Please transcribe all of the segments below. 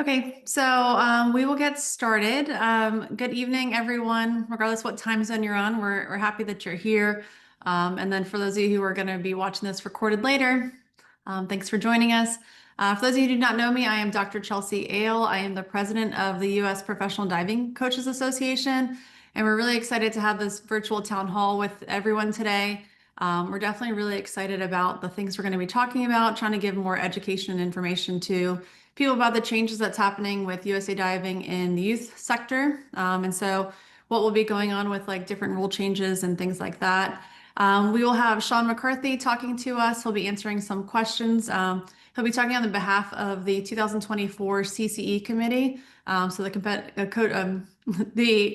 Okay, so we will get started. Good evening, everyone, regardless what time zone you're on. We're happy that you're here. And then for those of you who are going to be watching this recorded later, thanks for joining us. For those of you who do not know me, I am Dr. Chelsea Ale. I am the president of the U.S. Professional Diving Coaches Association, and we're really excited to have this virtual town hall with everyone today. We're definitely really excited about the things we're going to be talking about, trying to give more education and information to people about the changes that's happening with USA Diving in the youth sector. And so what will be going on with like different rule changes and things like that. We will have Sean McCarthy talking to us. He'll be answering some questions. He'll be talking on the behalf of the 2024 CCE committee. So the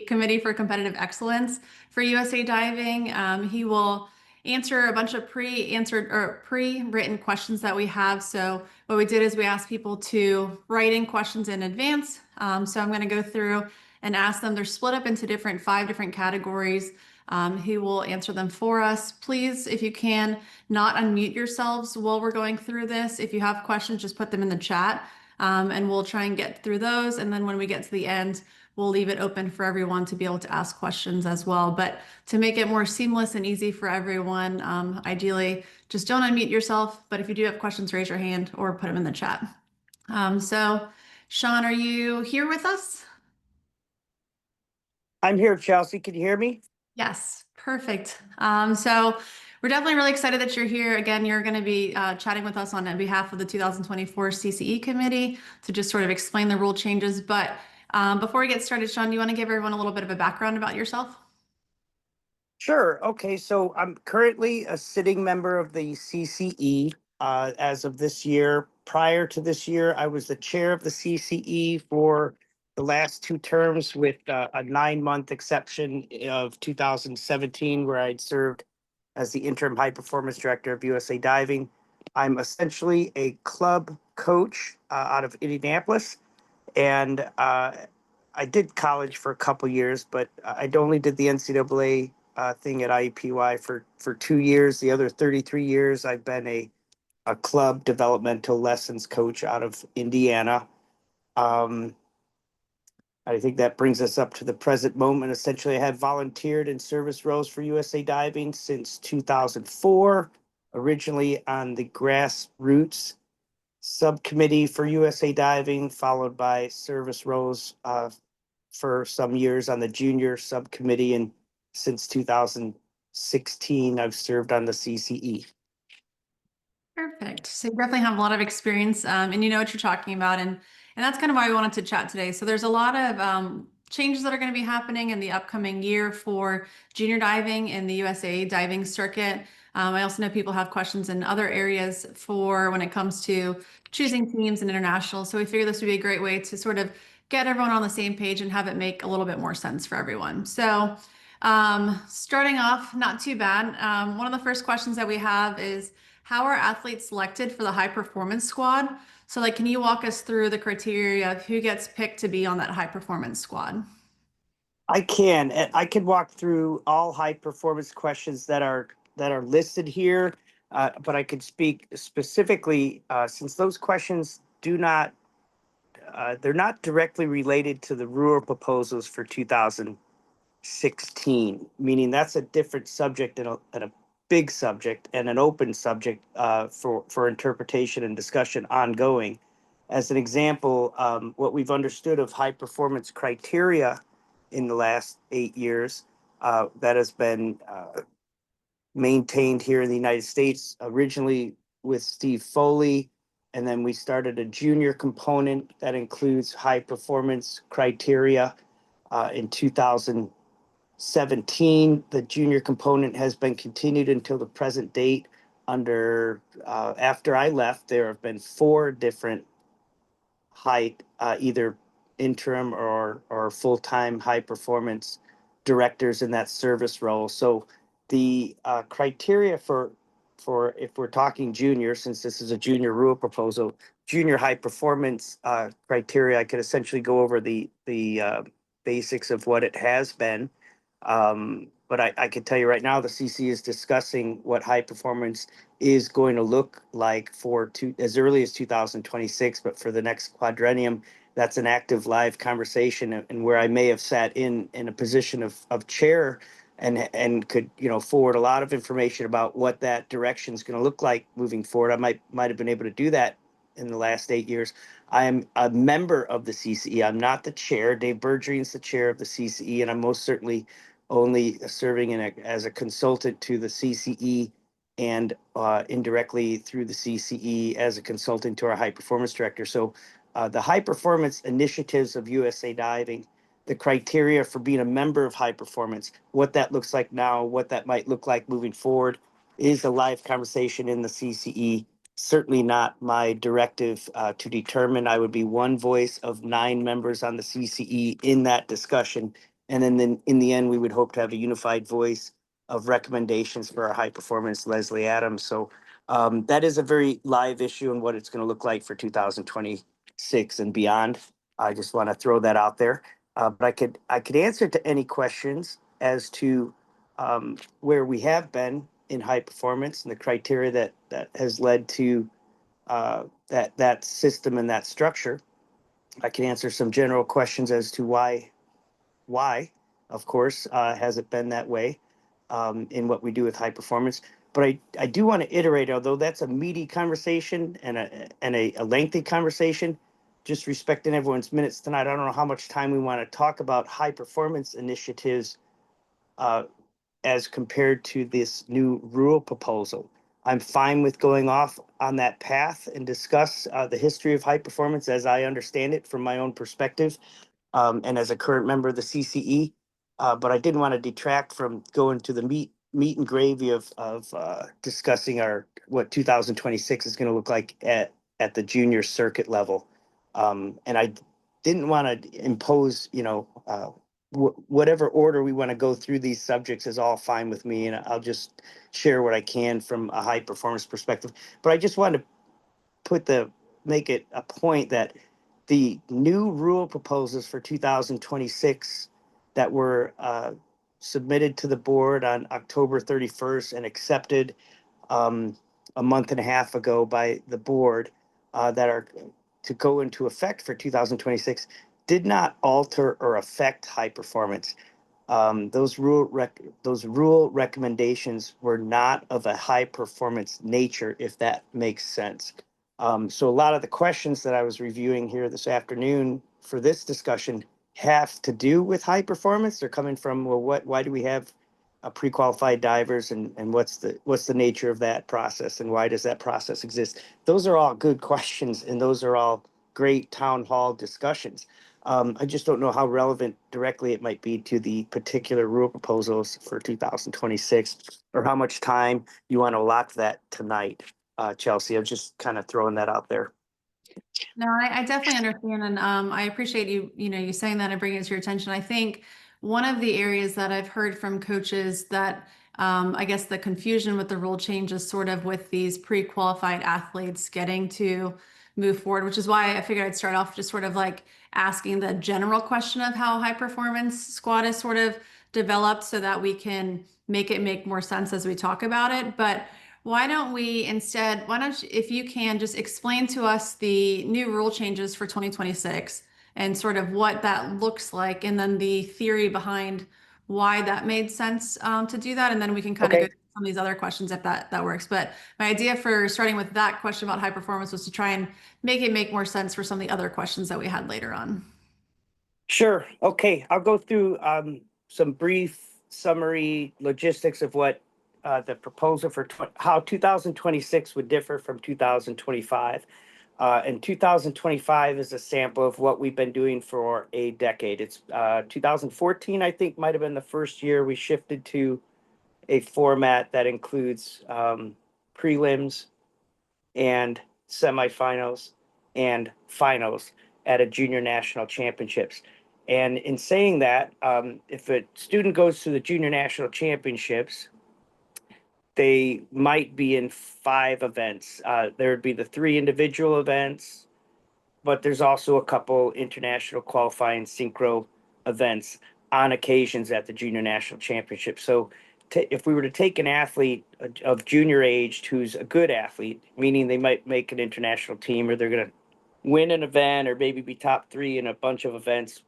Committee for Competitive Excellence for USA Diving. He will answer a bunch of pre-answered or pre-written questions that we have. So what we did is we asked people to write in questions in advance. So I'm going to go through and ask them. They're split up into five different categories. He will answer them for us. Please, if you can, not unmute yourselves while we're going through this. If you have questions, just put them in the chat, and we'll try and get through those. And then when we get to the end, we'll leave it open for everyone to be able to ask questions as well. But to make it more seamless and easy for everyone, ideally, just don't unmute yourself. But if you do have questions, raise your hand or put them in the chat. So, Sean, are you here with us? I'm here, Chelsea. Can you hear me? Yes, perfect. So we're definitely really excited that you're here. Again, you're going to be chatting with us on behalf of the 2024 CCE committee to just sort of explain the rule changes. But before we get started, Sean, do you want to give everyone a little bit of a background about yourself? Sure. Okay. So I'm currently a sitting member of the CCE as of this year. Prior to this year, I was the chair of the CCE for the last two terms with a 9-month exception of 2017, where I'd served as the interim high performance director of USA Diving. I'm essentially a club coach out of Indianapolis. And I did college for a couple years, but I only did the NCAA thing at IUPUI for 2 years. The other 33 years, I've been a club developmental lessons coach out of Indiana. Um, I think that brings us up to the present moment. Essentially, I have volunteered in service roles for USA Diving since 2004, originally on the grassroots subcommittee for USA Diving, followed by service roles for some years on the junior subcommittee. And since 2016, I've served on the CCE. Perfect. So you definitely have a lot of experience, and you know what you're talking about, and that's kind of why we wanted to chat today. So there's a lot of changes that are going to be happening in the upcoming year for junior diving in the USA diving circuit. I also know people have questions in other areas for when it comes to choosing teams and international. So we figured this would be a great way to sort of get everyone on the same page and have it make a little bit more sense for everyone. So starting off, not too bad. One of the first questions that we have is, how are athletes selected for the high performance squad? So like, can you walk us through the criteria of who gets picked to be on that high performance squad? I can. And I can walk through all high performance questions that are listed here, but I could speak specifically since those questions do not they're not directly related to the rule proposals for 2016, meaning that's a different subject and a big subject and an open subject for interpretation and discussion ongoing. As an example, what we've understood of high performance criteria in the last 8 years that has been maintained here in the United States, originally with Steve Foley. And then we started a junior component that includes high performance criteria in 2017. The junior component has been continued until the present date. After I left, there have been 4 different either interim or full-time high performance directors in that service role. So the criteria for if we're talking junior, since this is a junior rule proposal, junior high performance criteria, I could essentially go over the basics of what it has been. but I can tell you right now, the CC is discussing what high performance is going to look like as early as 2026, but for the next quadrennium, that's an active live conversation, and where I may have sat in a position of chair and could forward a lot of information about what that direction is going to look like moving forward. I might have been able to do that in the last 8 years. I am a member of the CCE. I'm not the chair. Dave Bergerian is the chair of the CCE, and I'm most certainly only serving as a consultant to the CCE and indirectly through the CCE as a consultant to our high performance director. So the high performance initiatives of USA Diving, the criteria for being a member of high performance, what that looks like now, what that might look like moving forward, is a live conversation in the CCE. Certainly not my directive to determine. I would be one voice of 9 members on the CCE in that discussion. And then in the end, we would hope to have a unified voice of recommendations for our high performance, Leslie Adams. So that is a very live issue and what it's going to look like for 2026 and beyond. I just want to throw that out there. But I could answer to any questions as to where we have been in high performance and the criteria that has led to that system and that structure. I can answer some general questions as to why, of course, has it been that way in what we do with high performance. But I do want to iterate, although that's a meaty conversation and a lengthy conversation, just respecting everyone's minutes tonight. I don't know how much time we want to talk about high performance initiatives uh, as compared to this new rule proposal. I'm fine with going off on that path and discuss the history of high performance as I understand it from my own perspective and as a current member of the CCE. But I didn't want to detract from going to the meat and gravy of discussing what 2026 is going to look like at the junior circuit level. And I didn't want to impose, whatever order we want to go through these subjects is all fine with me, and I'll just share what I can from a high performance perspective. But I just wanted to make it a point that the new rule proposals for 2026 that were submitted to the board on October 31st and accepted um, a month and a half ago by the board that are to go into effect for 2026 did not alter or affect high performance. Those rule recommendations were not of a high performance nature, if that makes sense. So a lot of the questions that I was reviewing here this afternoon for this discussion have to do with high performance. They're coming from, well, why do we have pre-qualified divers, and what's the nature of that process, and why does that process exist? Those are all good questions, and those are all great town hall discussions. I just don't know how relevant directly it might be to the particular rule proposals for 2026, or how much time you want to allot that tonight, Chelsea. I'm just kind of throwing that out there. No, I definitely understand, and I appreciate you saying that and bringing it to your attention. I think one of the areas that I've heard from coaches that I guess the confusion with the rule change is sort of with these pre-qualified athletes getting to move forward, which is why I figured I'd start off just sort of like asking the general question of how high performance squad is sort of developed so that we can make it make more sense as we talk about it. But why don't we instead, why don't you, if you can, just explain to us the new rule changes for 2026 and sort of what that looks like, and then the theory behind why that made sense to do that. And then we can kind of go Okay. through some of these other questions if that works. But my idea for starting with that question about high performance was to try and make it make more sense for some of the other questions that we had later on. Sure. Okay. I'll go through some brief summary logistics of what the proposal for how 2026 would differ from 2025. And 2025 is a sample of what we've been doing for a decade. It's 2014, I think, might have been the first year we shifted to a format that includes prelims and semifinals and finals at a junior national championships. And in saying that, if a student goes to the junior national championships, they might be in 5 events. There would be the 3 individual events, but there's also a couple international qualifying synchro events. on occasions at the junior national championship. So if we were to take an athlete of junior age who's a good athlete, meaning they might make an international team or they're going to win an event or maybe be top three in a bunch of events,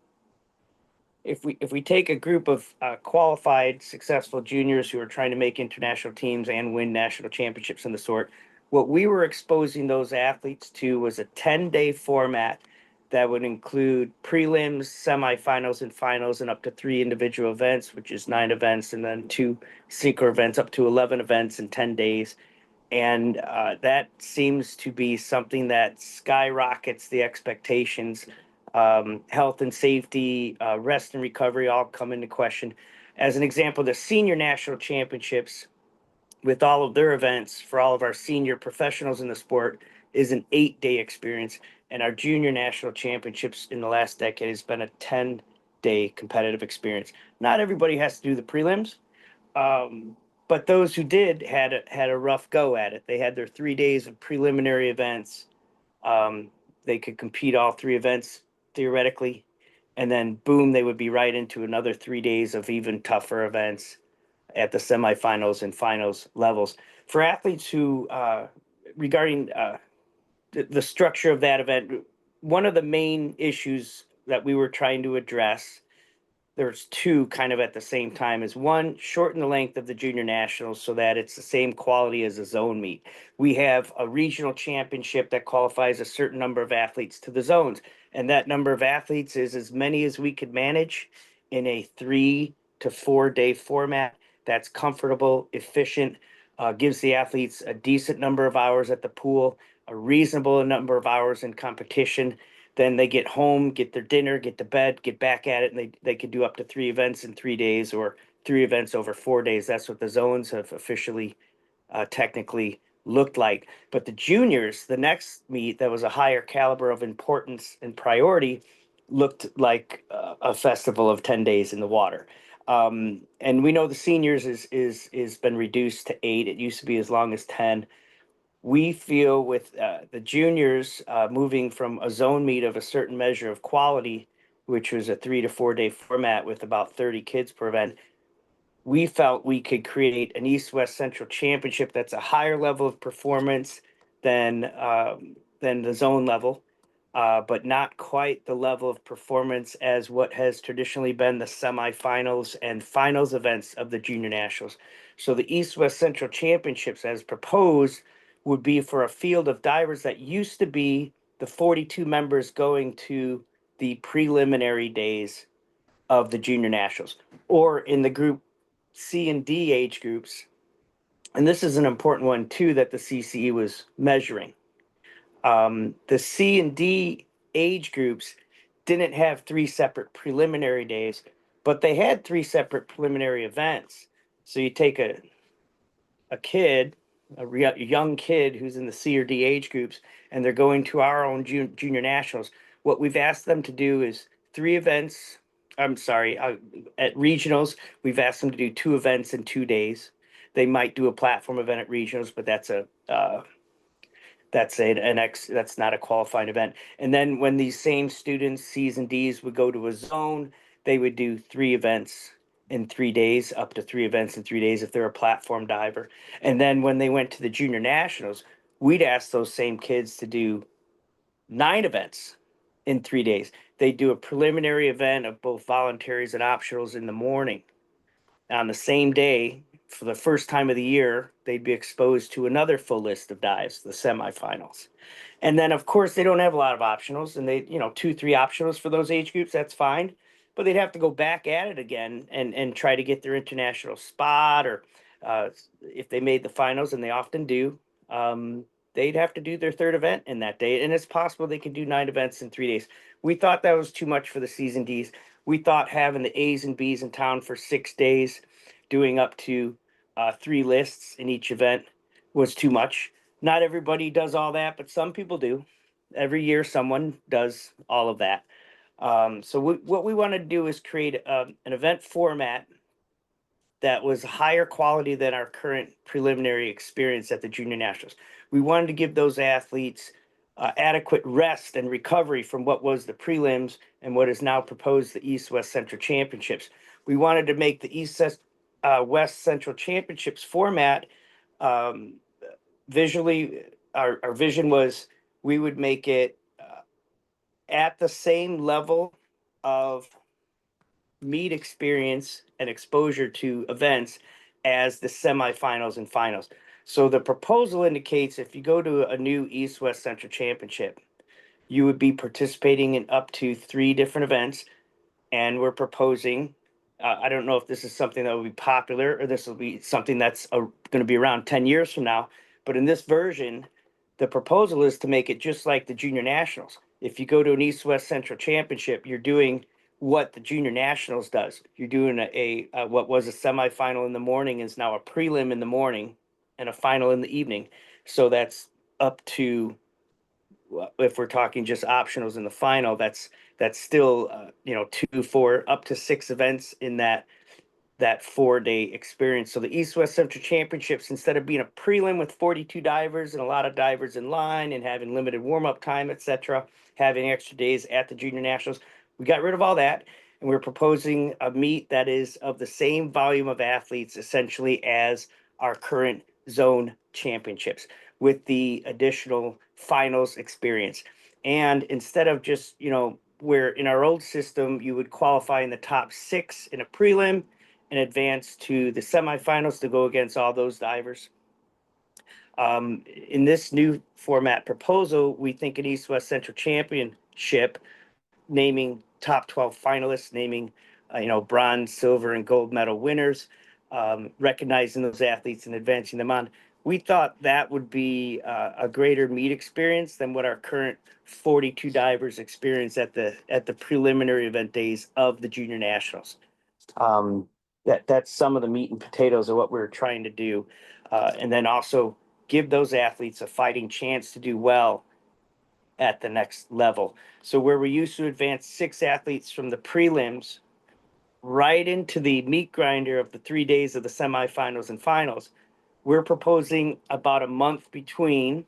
if we take a group of qualified, successful juniors who are trying to make international teams and win national championships and the sort, what we were exposing those athletes to was a 10-day format that would include prelims, semifinals, and finals, and up to 3 individual events, which is 9 events, and then 2 synchro events, up to 11 events in 10 days. And that seems to be something that skyrockets the expectations. Health and safety, rest and recovery all come into question. As an example, the senior national championships, with all of their events for all of our senior professionals in the sport, is an 8-day experience. And our junior national championships in the last decade has been a 10-day competitive experience. Not everybody has to do the prelims. Um, but those who did had a rough go at it. They had their 3 days of preliminary events. Um, they could compete all 3 events theoretically, and then boom, they would be right into another 3 days of even tougher events at the semifinals and finals levels. For athletes who, regarding the structure of that event, one of the main issues that we were trying to address, there's 2 kind of at the same time, is one, shorten the length of the junior nationals so that it's the same quality as a zone meet. We have a regional championship that qualifies a certain number of athletes to the zones, and that number of athletes is as many as we could manage in a 3 to 4 day format that's comfortable, efficient, gives the athletes a decent number of hours at the pool, a reasonable number of hours in competition. Then they get home, get their dinner, get to bed, get back at it, and they could do up to 3 events in 3 days or 3 events over 4 days. That's what the zones have officially technically looked like. But the juniors, the next meet that was a higher caliber of importance and priority, looked like a festival of 10 days in the water. And we know the seniors is been reduced to 8. It used to be as long as 10. We feel with the juniors moving from a zone meet of a certain measure of quality, which was a 3 to 4 day format with about 30 kids per event, we felt we could create an East West Central championship that's a higher level of performance than the zone level, but not quite the level of performance as what has traditionally been the semifinals and finals events of the junior nationals. So the East West Central championships, as proposed, would be for a field of divers that used to be the 42 members going to the preliminary days of the junior nationals, or in the group C and D age groups. And this is an important one too that the CCE was measuring. The C and D age groups didn't have 3 separate preliminary days, but they had 3 separate preliminary events. So you take a kid, a young kid who's in the C or D age groups, and they're going to our own junior nationals. What we've asked them to do is 3 events. I'm sorry, at regionals, we've asked them to do 2 events in 2 days. They might do a platform event at regionals, but that's not a qualifying event. And then when these same students, C's and D's, would go to a zone, they would do 3 events in 3 days, up to 3 events in 3 days if they're a platform diver. And then when they went to the junior nationals, we'd ask those same kids to do 9 events in 3 days. They'd do a preliminary event of both voluntaries and optionals in the morning. On the same day, for the first time of the year, they'd be exposed to another full list of dives, the semifinals. And then, of course, they don't have a lot of optionals, and they, 2, 3 optionals for those age groups, that's fine. But they'd have to go back at it again and try to get their international spot, or if they made the finals, and they often do, they'd have to do their 3rd event in that day. And it's possible they could do 9 events in 3 days. We thought that was too much for the C's and D's. We thought having the A's and B's in town for 6 days, doing up to 3 lists in each event, was too much. Not everybody does all that, but some people do. Every year, someone does all of that. So what we want to do is create an event format that was higher quality than our current preliminary experience at the junior nationals. We wanted to give those athletes adequate rest and recovery from what was the prelims and what is now proposed the East West Central Championships. We wanted to make the West Central Championships format um, visually. Our vision was we would make it at the same level of meet experience and exposure to events as the semifinals and finals. So the proposal indicates if you go to a new East West Central Championship, you would be participating in up to 3 different events, and we're proposing. I don't know if this is something that will be popular or this will be something that's going to be around 10 years from now. But in this version, the proposal is to make it just like the junior nationals. If you go to an East West Central Championship, you're doing what the junior nationals does. You're doing what was a semifinal in the morning is now a prelim in the morning and a final in the evening. So that's up to, if we're talking just optionals in the final, that's still 2, 4, up to 6 events in that 4-day experience. So the East West Central Championships, instead of being a prelim with 42 divers and a lot of divers in line and having limited warm-up time, etc., having extra days at the junior nationals, we got rid of all that, and we're proposing a meet that is of the same volume of athletes essentially as our current zone championships, with the additional finals experience. And instead of just, where in our old system you would qualify in the top 6 in a prelim and advance to the semifinals to go against all those divers. In this new format proposal, we think an East West Central Championship, naming top 12 finalists, naming bronze, silver, and gold medal winners, recognizing those athletes and advancing them on. We thought that would be a greater meet experience than what our current 42 divers experience at the preliminary event days of the junior nationals. Um, that's some of the meat and potatoes of what we're trying to do, and then also give those athletes a fighting chance to do well at the next level. So where we used to advance 6 athletes from the prelims right into the meat grinder of the 3 days of the semifinals and finals, we're proposing about a month between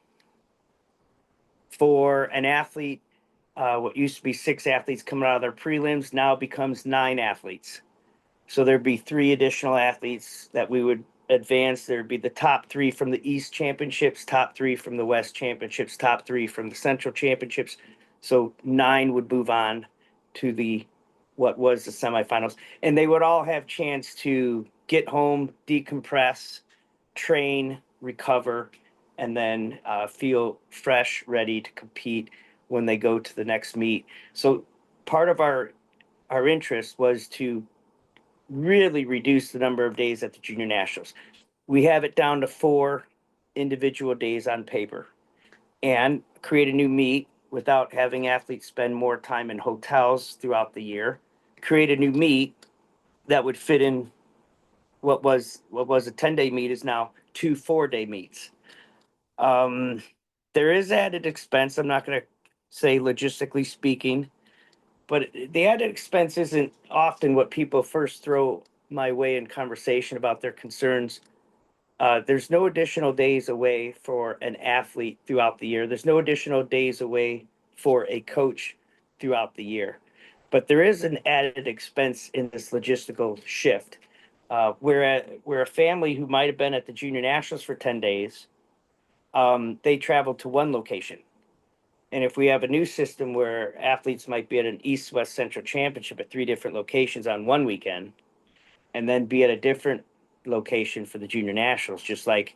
for an athlete. What used to be 6 athletes coming out of their prelims now becomes 9 athletes. So there'd be 3 additional athletes that we would advance. There'd be the top 3 from the East Championships, top 3 from the West Championships, top 3 from the Central Championships. So 9 would move on to what was the semifinals, and they would all have chance to get home, decompress, train, recover, and then feel fresh, ready to compete when they go to the next meet. So part of our interest was to really reduce the number of days at the junior nationals. We have it down to 4 individual days on paper, and create a new meet without having athletes spend more time in hotels throughout the year. Create a new meet that would fit in what was a 10-day meet is now 2 4-day meets. Um, there is added expense. I'm not going to say logistically speaking, but the added expense isn't often what people first throw my way in conversation about their concerns. There's no additional days away for an athlete throughout the year. There's no additional days away for a coach throughout the year. But there is an added expense in this logistical shift. Where a family who might have been at the junior nationals for 10 days, they travel to one location. And if we have a new system where athletes might be at an East West Central Championship at 3 different locations on one weekend, and then be at a different location for the junior nationals, just like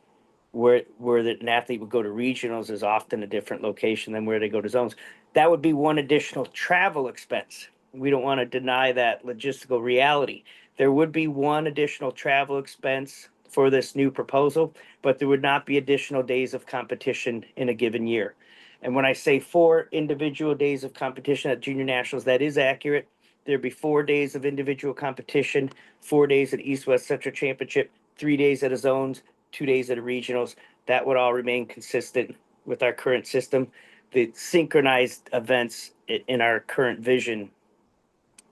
where an athlete would go to regionals is often a different location than where they go to zones. That would be one additional travel expense. We don't want to deny that logistical reality. There would be one additional travel expense for this new proposal, but there would not be additional days of competition in a given year. And when I say 4 individual days of competition at junior nationals, that is accurate. There'd be 4 days of individual competition, 4 days at East West Central Championship, 3 days at a zones, 2 days at a regionals. That would all remain consistent with our current system. The synchronized events in our current vision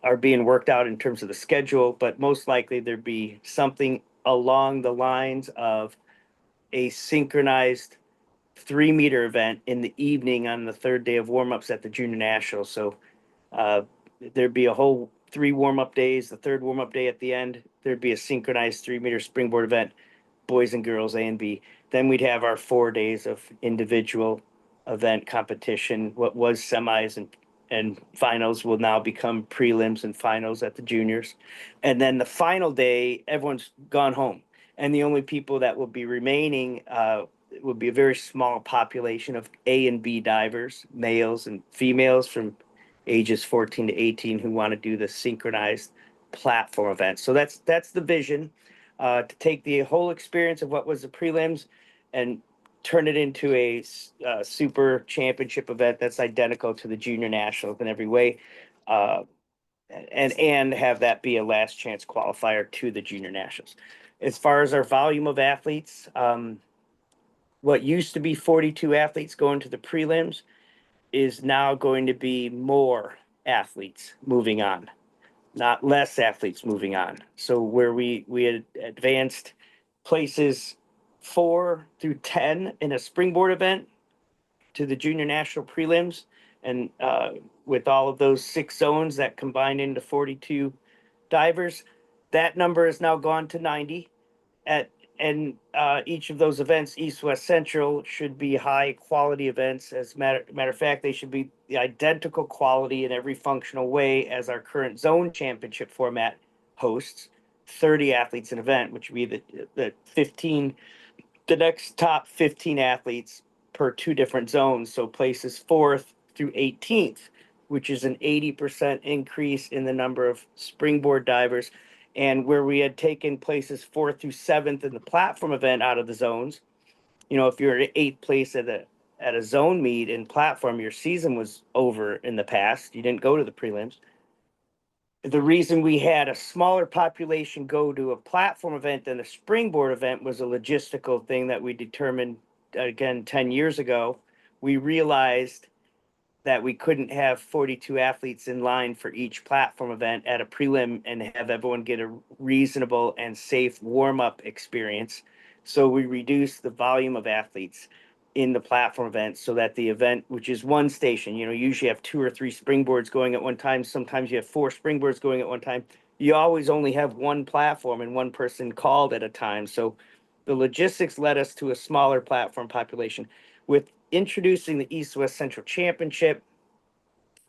are being worked out in terms of the schedule, but most likely there'd be something along the lines of a synchronized 3-meter event in the evening on the third day of warm-ups at the Junior Nationals. So uh, there'd be a whole 3 warm-up days. The third warm-up day at the end, there'd be a synchronized 3-meter springboard event, boys and girls A and B. Then we'd have our 4 days of individual event competition. What was semis and finals will now become prelims and finals at the juniors. And then the final day, everyone's gone home. And the only people that will be remaining would be a very small population of A and B divers, males and females from ages 14 to 18 who want to do the synchronized platform event. So that's the vision, to take the whole experience of what was the prelims and turn it into a super championship event that's identical to the junior nationals in every way, uh, and have that be a last chance qualifier to the junior nationals. As far as our volume of athletes, what used to be 42 athletes going to the prelims is now going to be more athletes moving on, not less athletes moving on. So where we had advanced places 4 through 10 in a springboard event to the junior national prelims, and with all of those 6 zones that combined into 42 divers, that number has now gone to 90 at and each of those events, East, West, Central, should be high quality events. As matter of fact, they should be the identical quality in every functional way as our current zone championship format hosts. 30 athletes an event, which would be the 15, the next top 15 athletes per 2 different zones. So places 4th through 18th, which is an 80% increase in the number of springboard divers. And where we had taken places 4th through 7th in the platform event out of the zones, if you're at 8th place at a zone meet in platform, your season was over in the past. You didn't go to the prelims. The reason we had a smaller population go to a platform event than a springboard event was a logistical thing that we determined, again, 10 years ago. We realized that we couldn't have 42 athletes in line for each platform event at a prelim and have everyone get a reasonable and safe warm-up experience. So we reduced the volume of athletes in the platform event so that the event, which is one station, usually have 2 or 3 springboards going at one time. Sometimes you have 4 springboards going at one time. You always only have one platform and one person called at a time. So the logistics led us to a smaller platform population. With introducing the East West Central Championship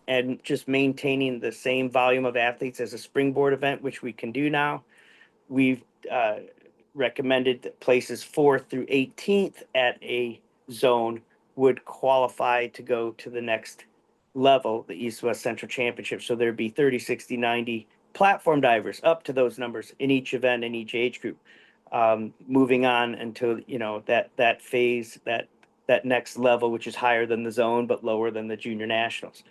and just maintaining the same volume of athletes as a springboard event, which we can do now, we've recommended that places 4th through 18th at a zone would qualify to go to the next level, the East West Central Championship. So there'd be 30, 60, 90 platform divers up to those numbers in each event in each age group. Moving on until that phase, that next level, which is higher than the zone but lower than the junior nationals.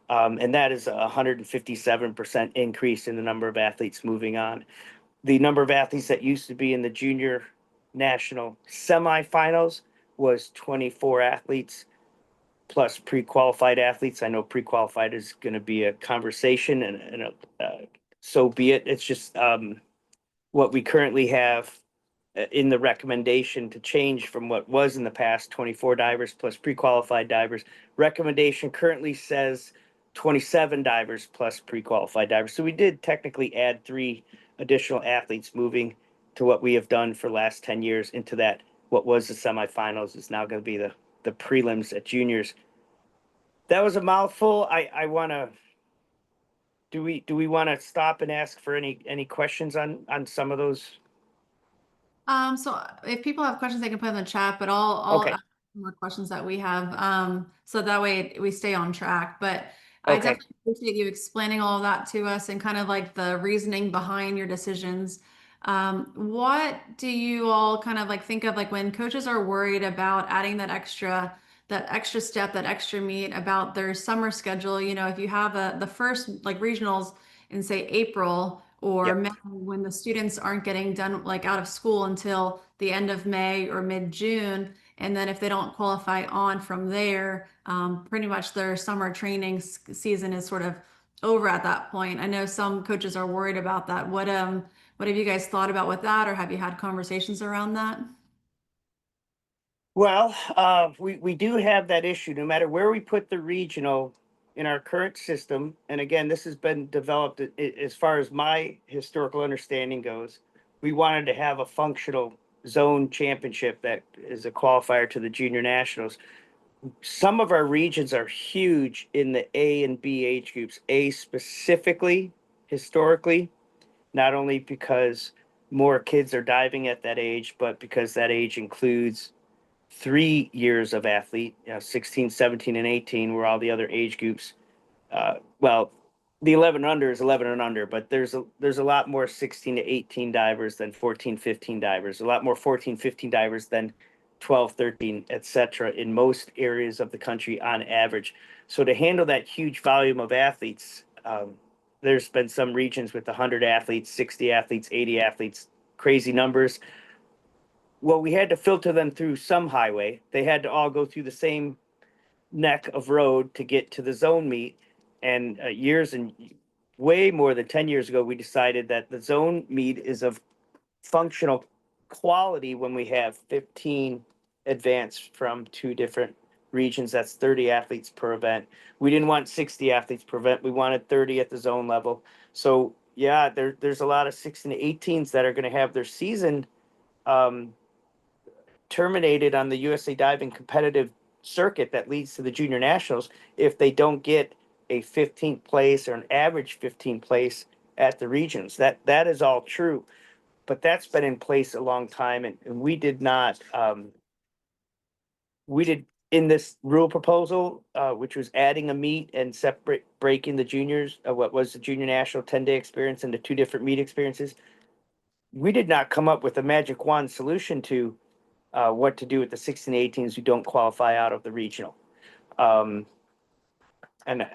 And that is a 157% increase in the number of athletes moving on. The number of athletes that used to be in the junior national semifinals was 24 athletes plus pre-qualified athletes. I know pre-qualified is going to be a conversation, and so be it. It's just what we currently have in the recommendation to change from what was in the past, 24 divers plus pre-qualified divers. Recommendation currently says 27 divers plus pre-qualified divers. So we did technically add 3 additional athletes moving to what we have done for the last 10 years into that. What was the semifinals is now going to be the prelims at juniors. That was a mouthful. I want to, do we want to stop and ask for any questions on some of those? So if people have questions, they can put in the chat, but I'll Okay. ask more questions that we have. So that way we stay on track. But I Okay. definitely appreciate you explaining all of that to us and kind of like the reasoning behind your decisions. What do you all kind of like think of like when coaches are worried about adding that extra step, that extra meet about their summer schedule? If you have the first like regionals in say April or Yep. May, when the students aren't getting done like out of school until the end of May or mid-June. And then if they don't qualify on from there, pretty much their summer training season is sort of over at that point. I know some coaches are worried about that. What have you guys thought about with that, or have you had conversations around that? Well, we do have that issue. No matter where we put the regional in our current system, and again, this has been developed as far as my historical understanding goes. We wanted to have a functional zone championship that is a qualifier to the junior nationals. Some of our regions are huge in the A and B age groups. A specifically, historically, not only because more kids are diving at that age, but because that age includes 3 years of athlete, 16, 17, and 18, where all the other age groups, well, the 11 under is 11 and under, but there's a lot more 16 to 18 divers than 14, 15 divers, a lot more 14, 15 divers than 12, 13, etc. in most areas of the country on average. So to handle that huge volume of athletes, there's been some regions with 100 athletes, 60 athletes, 80 athletes, crazy numbers. Well, we had to filter them through some highway. They had to all go through the same neck of road to get to the zone meet. And years and way more than 10 years ago, we decided that the zone meet is of functional quality when we have 15 advanced from two different regions. That's 30 athletes per event. We didn't want 60 athletes per event. We wanted 30 at the zone level. So, yeah, there's a lot of 16 to 18s that are going to have their season um, terminated on the USA Diving competitive circuit that leads to the junior nationals if they don't get a 15th place or an average 15th place at the regions. That is all true, but that's been in place a long time, and we did not. We did in this rule proposal, which was adding a meet and separate breaking the juniors, what was the junior national 10-day experience into two different meet experiences. We did not come up with a magic wand solution to what to do with the 16 18s who don't qualify out of the regional. Um, and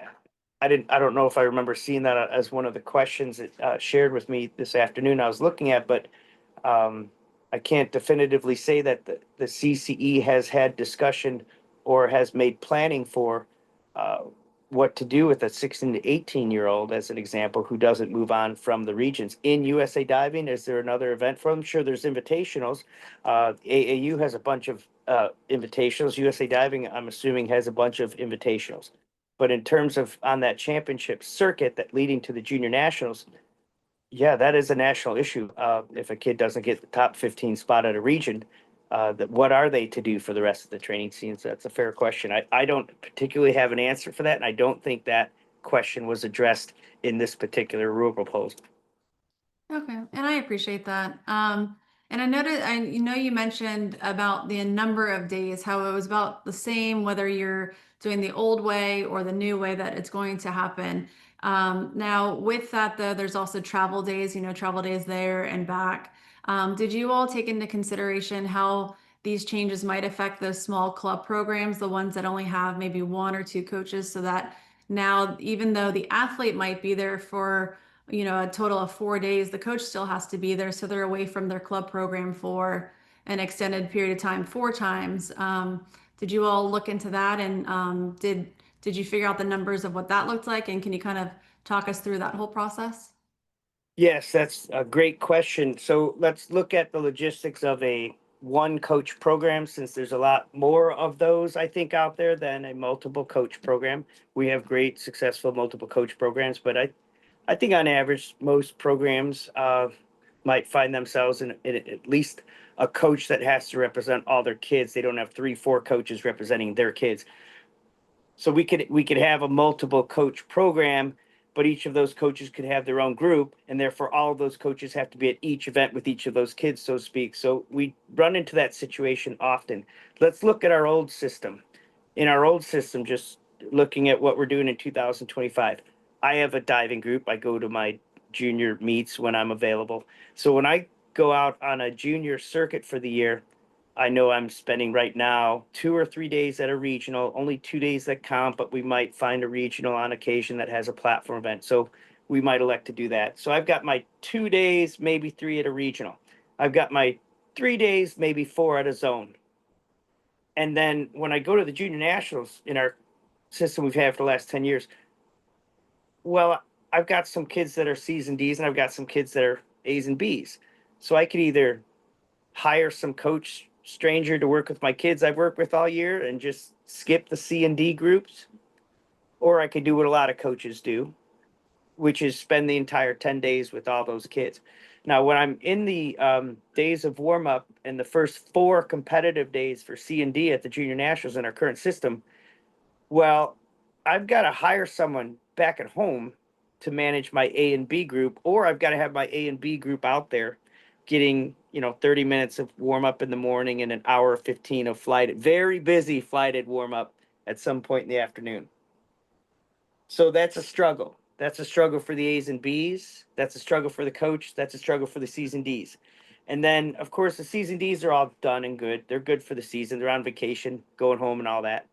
I don't know if I remember seeing that as one of the questions that shared with me this afternoon I was looking at, but um, I can't definitively say that the CCE has had discussion or has made planning for uh, what to do with a 16 to 18-year-old, as an example, who doesn't move on from the regions. In USA Diving, is there another event for them? Sure, there's invitationals. AAU has a bunch of invitationals. USA Diving, I'm assuming, has a bunch of invitationals. But in terms of on that championship circuit that leading to the junior nationals, yeah, that is a national issue. If a kid doesn't get the top 15 spot at a region, that what are they to do for the rest of the training scenes? That's a fair question. I don't particularly have an answer for that, and I don't think that question was addressed in this particular rule proposal. Okay, and I appreciate that. And I noted, you mentioned about the number of days, how it was about the same whether you're doing the old way or the new way that it's going to happen. Now, with that though, there's also travel days, travel days there and back. Did you all take into consideration how these changes might affect those small club programs, the ones that only have maybe one or two coaches, so that now, even though the athlete might be there for a total of 4 days, the coach still has to be there. So they're away from their club program for an extended period of time, 4 times. Did you all look into that? And did you figure out the numbers of what that looked like? And can you kind of talk us through that whole process? Yes, that's a great question. So let's look at the logistics of a one coach program, since there's a lot more of those, I think, out there than a multiple coach program. We have great, successful multiple coach programs, but I think on average, most programs might find themselves in at least a coach that has to represent all their kids. They don't have three, four coaches representing their kids. So we could have a multiple coach program, but each of those coaches could have their own group, and therefore all of those coaches have to be at each event with each of those kids, so to speak. So we run into that situation often. Let's look at our old system. In our old system, just looking at what we're doing in 2025, I have a diving group. I go to my junior meets when I'm available. So when I go out on a junior circuit for the year, I know I'm spending right now 2 or 3 days at a regional, only 2 days that count, but we might find a regional on occasion that has a platform event. So we might elect to do that. So I've got my 2 days, maybe three at a regional. I've got my 3 days, maybe four at a zone. And then when I go to the junior nationals in our system we've had for the last 10 years, well, I've got some kids that are C's and D's, and I've got some kids that are A's and B's. So I could either hire some coach stranger to work with my kids I've worked with all year and just skip the C and D groups, or I could do what a lot of coaches do, which is spend the entire 10 days with all those kids. Now, when I'm in the days of warm up and the first 4 competitive days for C and D at the junior nationals in our current system, well, I've got to hire someone back at home to manage my A and B group, or I've got to have my A and B group out there getting, 30 minutes of warm up in the morning and an hour 15 of flighted, very busy flighted warm up at some point in the afternoon. So that's a struggle. That's a struggle for the A's and B's. That's a struggle for the coach. That's a struggle for the C's and D's. And then, of course, the C's and D's are all done and good. They're good for the season. They're on vacation, going home and all that.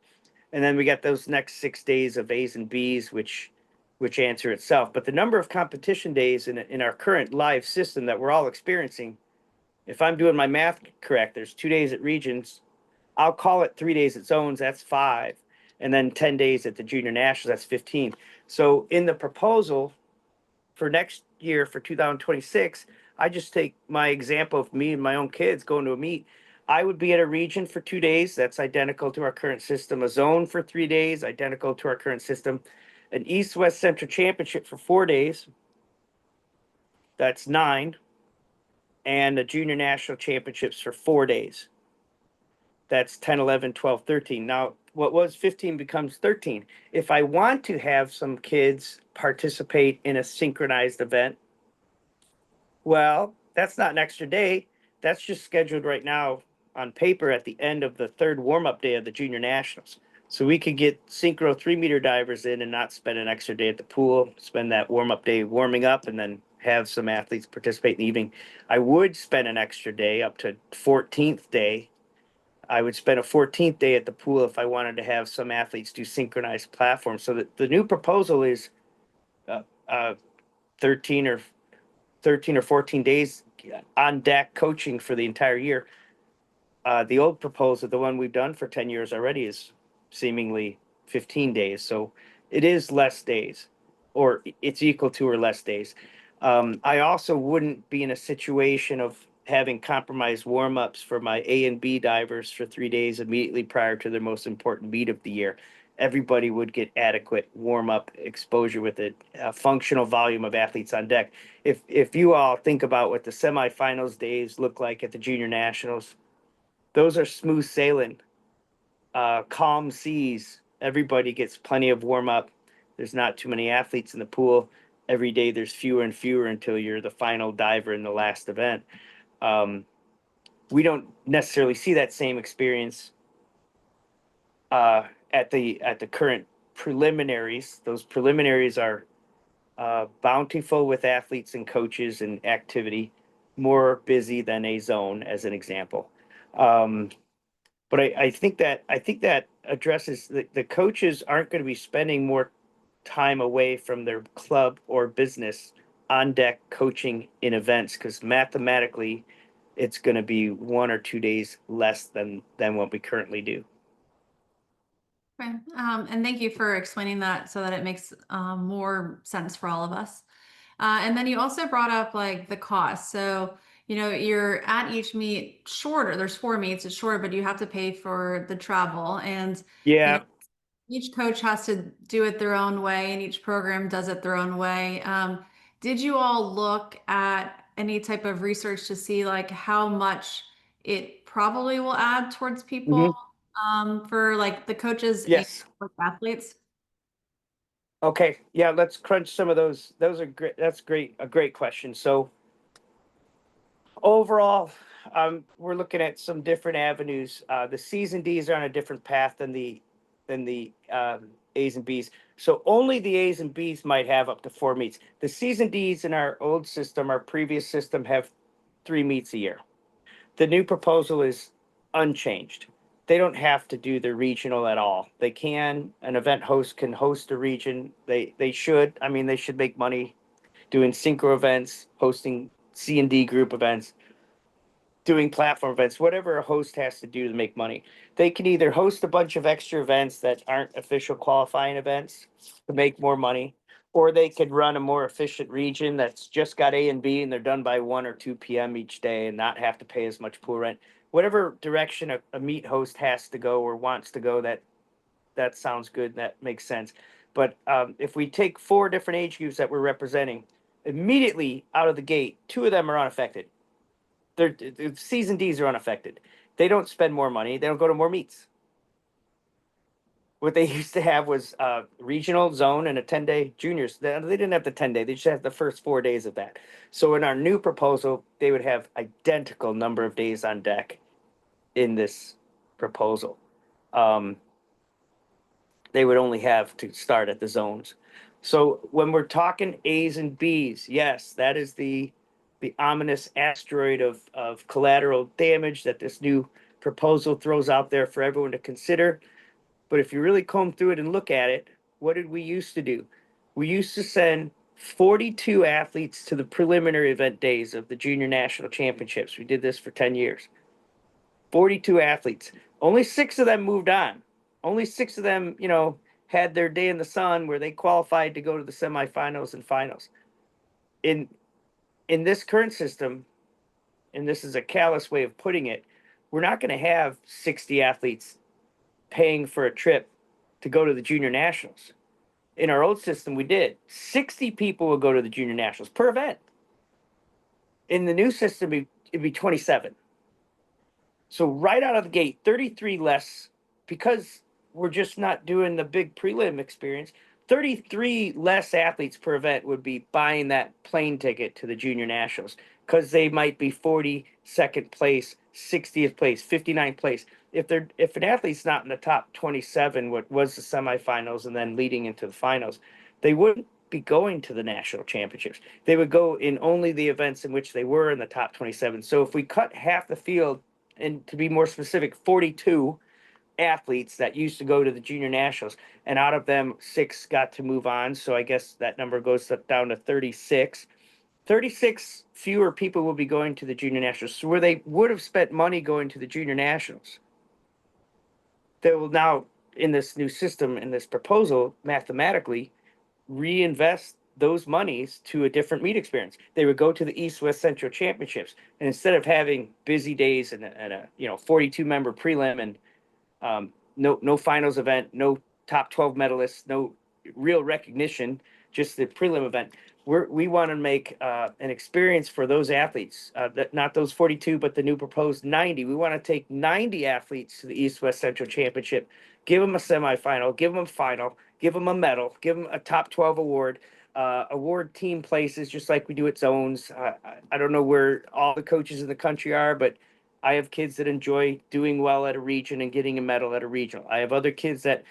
And then we got those next 6 days of A's and B's, which answer itself. But the number of competition days in our current live system that we're all experiencing, if I'm doing my math correct, there's 2 days at regions. I'll call it 3 days at zones. That's 5, and then 10 days at the junior nationals. That's 15. So in the proposal for next year for 2026, I just take my example of me and my own kids going to a meet. I would be at a region for 2 days. That's identical to our current system. A zone for 3 days, identical to our current system. An East West Central Championship for 4 days. That's 9. And a junior national championships for 4 days. That's 10, 11, 12, 13. Now, what was 15 becomes 13. If I want to have some kids participate in a synchronized event, well, that's not an extra day. That's just scheduled right now on paper at the end of the third warm-up day of the junior nationals. So we could get synchro 3-meter divers in and not spend an extra day at the pool, spend that warm-up day warming up, and then have some athletes participate in the evening. I would spend an extra day up to 14th day. I would spend a 14th day at the pool if I wanted to have some athletes do synchronized platforms. So the new proposal is uh, uh, 13 or 14 days on deck coaching for the entire year. The old proposal, the one we've done for 10 years already, is seemingly 15 days. So it is less days, or it's equal to or less days. I also wouldn't be in a situation of having compromised warm-ups for my A and B divers for 3 days immediately prior to their most important meet of the year. Everybody would get adequate warm-up exposure with a functional volume of athletes on deck. If you all think about what the semifinals days look like at the junior nationals, those are smooth sailing, calm seas. Everybody gets plenty of warm up. There's not too many athletes in the pool. Every day there's fewer and fewer until you're the final diver in the last event. We don't necessarily see that same experience at the current preliminaries. Those preliminaries are bountiful with athletes and coaches and activity, more busy than a zone, as an example. But I think that addresses the coaches aren't going to be spending more time away from their club or business on deck coaching in events, because mathematically it's going to be 1 or 2 days less than what we currently do. Okay. And thank you for explaining that so that it makes more sense for all of us. And then you also brought up like the cost. So, you're at each meet shorter. There's 4 meets, it's shorter, but you have to pay for the travel. And, you know, Yeah. each coach has to do it their own way, and each program does it their own way. Did you all look at any type of research to see like how much it probably will add towards people Mhm. for like the coaches and Yes. for athletes? Okay. Yeah. Let's crunch some of those. Those are great. That's great. A great question. So overall, we're looking at some different avenues. The C's and D's are on a different path than the A's and B's. So only the A's and B's might have up to 4 meets. The C's and D's in our old system, our previous system, have 3 meets a year. The new proposal is unchanged. They don't have to do the regional at all. They can. An event host can host a region. They should. I mean, they should make money doing synchro events, hosting C and D group events, doing platform events, whatever a host has to do to make money. They can either host a bunch of extra events that aren't official qualifying events to make more money, or they could run a more efficient region that's just got A and B and they're done by 1 or 2 p.m. each day and not have to pay as much pool rent. whatever direction a meet host has to go or wants to go, that sounds good. That makes sense. But if we take four different age groups that we're representing, immediately out of the gate, two of them are unaffected. The season Ds are unaffected. They don't spend more money. They don't go to more meets. What they used to have was regional, zone, and a 10-day juniors. They didn't have the 10-day. They just had the first 4 days of that. So in our new proposal, they would have identical number of days on deck in this proposal. They would only have to start at the zones. So when we're talking A's and B's, yes, that is the ominous asteroid of collateral damage that this new proposal throws out there for everyone to consider. But if you really comb through it and look at it, what did we used to do? We used to send 42 athletes to the preliminary event days of the junior national championships. We did this for 10 years. 42 athletes. Only 6 of them moved on. Only 6 of them, had their day in the sun where they qualified to go to the semifinals and finals. In this current system, and this is a callous way of putting it, we're not going to have 60 athletes paying for a trip to go to the junior nationals. In our old system, we did. 60 people would go to the junior nationals per event. In the new system, it'd be 27. So right out of the gate, 33 less, because we're just not doing the big prelim experience. 33 less athletes per event would be buying that plane ticket to the junior nationals because they might be 42nd place, 60th place, 59th place. If an athlete's not in the top 27, what was the semifinals and then leading into the finals, they wouldn't be going to the national championships. They would go in only the events in which they were in the top 27. So if we cut half the field, and to be more specific, 42 athletes that used to go to the junior nationals, and out of them 6 got to move on, so I guess that number goes down to 36. 36 fewer people will be going to the junior nationals, so where they would have spent money going to the junior nationals, they will now, in this new system, in this proposal, mathematically reinvest those monies to a different meet experience. They would go to the East West Central Championships, and instead of having busy days and a 42 member prelim and no finals event, no top 12 medalists, no real recognition, just the prelim event. We want to make an experience for those athletes, not those 42, but the new proposed 90. We want to take 90 athletes to the East West Central Championship, give them a semifinal, give them a final, give them a medal, give them a top 12 award, award team places just like we do at zones. I don't know where all the coaches in the country are, but I have kids that enjoy doing well at a region and getting a medal at a regional. I have other kids that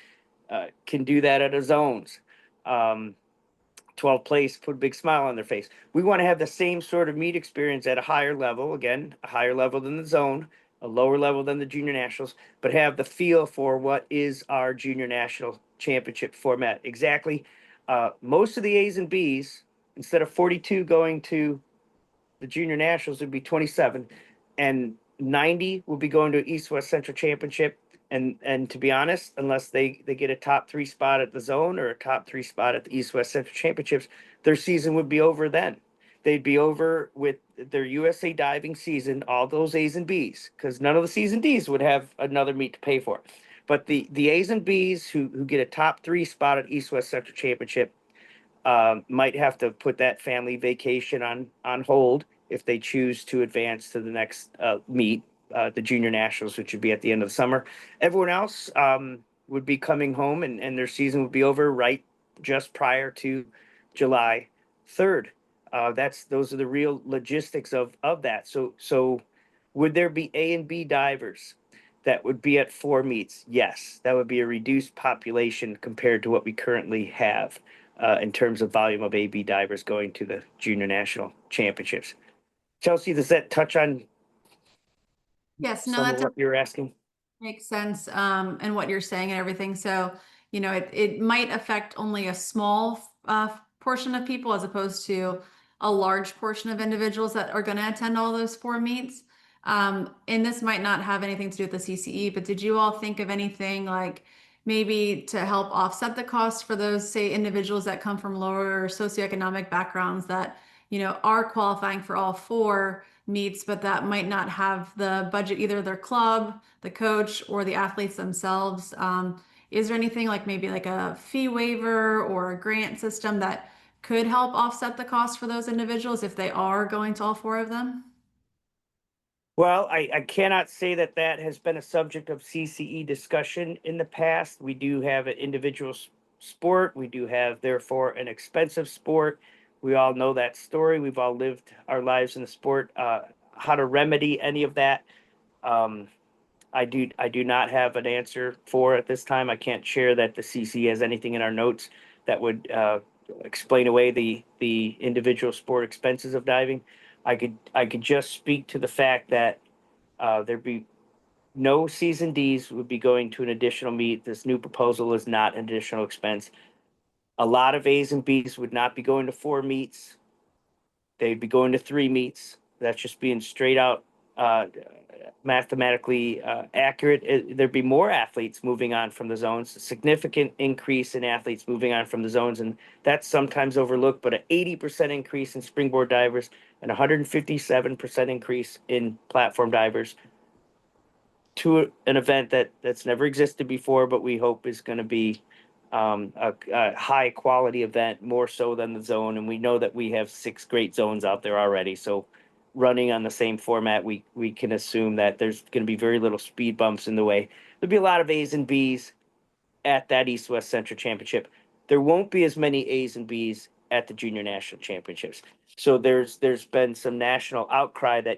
can do that at a zones. 12th place, put a big smile on their face. We want to have the same sort of meet experience at a higher level, again, a higher level than the zone, a lower level than the junior nationals, but have the feel for what is our junior national championship format. Exactly. Most of the A's and B's, instead of 42 going to the junior nationals, would be 27, and 90 will be going to East West Central Championship. And to be honest, unless they get a top 3 spot at the zone or a top 3 spot at the East West Central Championships, their season would be over then. They'd be over with their USA diving season, all those A's and B's, because none of the season D's would have another meet to pay for. But the A's and B's who get a top 3 spot at East West Central Championship might have to put that family vacation on hold if they choose to advance to the next meet, the junior nationals, which would be at the end of the summer. Everyone else would be coming home, and their season would be over right just prior to July 3rd. Those are the real logistics of that. So would there be A and B divers that would be at 4 meets? Yes, that would be a reduced population compared to what we currently have in terms of volume of AB divers going to the junior national championships. Chelsea, does that touch on Yes, no, some of that what you're asking? makes sense, and what you're saying and everything. So, it might affect only a small portion of people as opposed to a large portion of individuals that are going to attend all those 4 meets. And this might not have anything to do with the CCE, but did you all think of anything like maybe to help offset the cost for those, say, individuals that come from lower socioeconomic backgrounds that, are qualifying for all 4? meets, but that might not have the budget, either their club, the coach, or the athletes themselves. Is there anything like maybe like a fee waiver or a grant system that could help offset the cost for those individuals if they are going to all four of them? Well, I cannot say that that has been a subject of CCE discussion in the past. We do have an individual sport. We do have, therefore, an expensive sport. We all know that story. We've all lived our lives in the sport. How to remedy any of that, um, I do not have an answer for at this time. I can't share that the CC has anything in our notes that would explain away the individual sport expenses of diving. I could just speak to the fact that there'd be no season Ds would be going to an additional meet. This new proposal is not an additional expense. A lot of A's and B's would not be going to four meets. They'd be going to three meets. That's just being straight out uh, mathematically accurate. There'd be more athletes moving on from the zones, a significant increase in athletes moving on from the zones, and that's sometimes overlooked. But an 80% increase in springboard divers and 157% increase in platform divers to an event that's never existed before, but we hope is going to be a high quality event, more so than the zone. And we know that we have six great zones out there already. So running on the same format, we can assume that there's going to be very little speed bumps in the way. There'll be a lot of A's and B's at that East West Central Championship. There won't be as many A's and B's at the Junior National Championships. So there's been some national outcry that,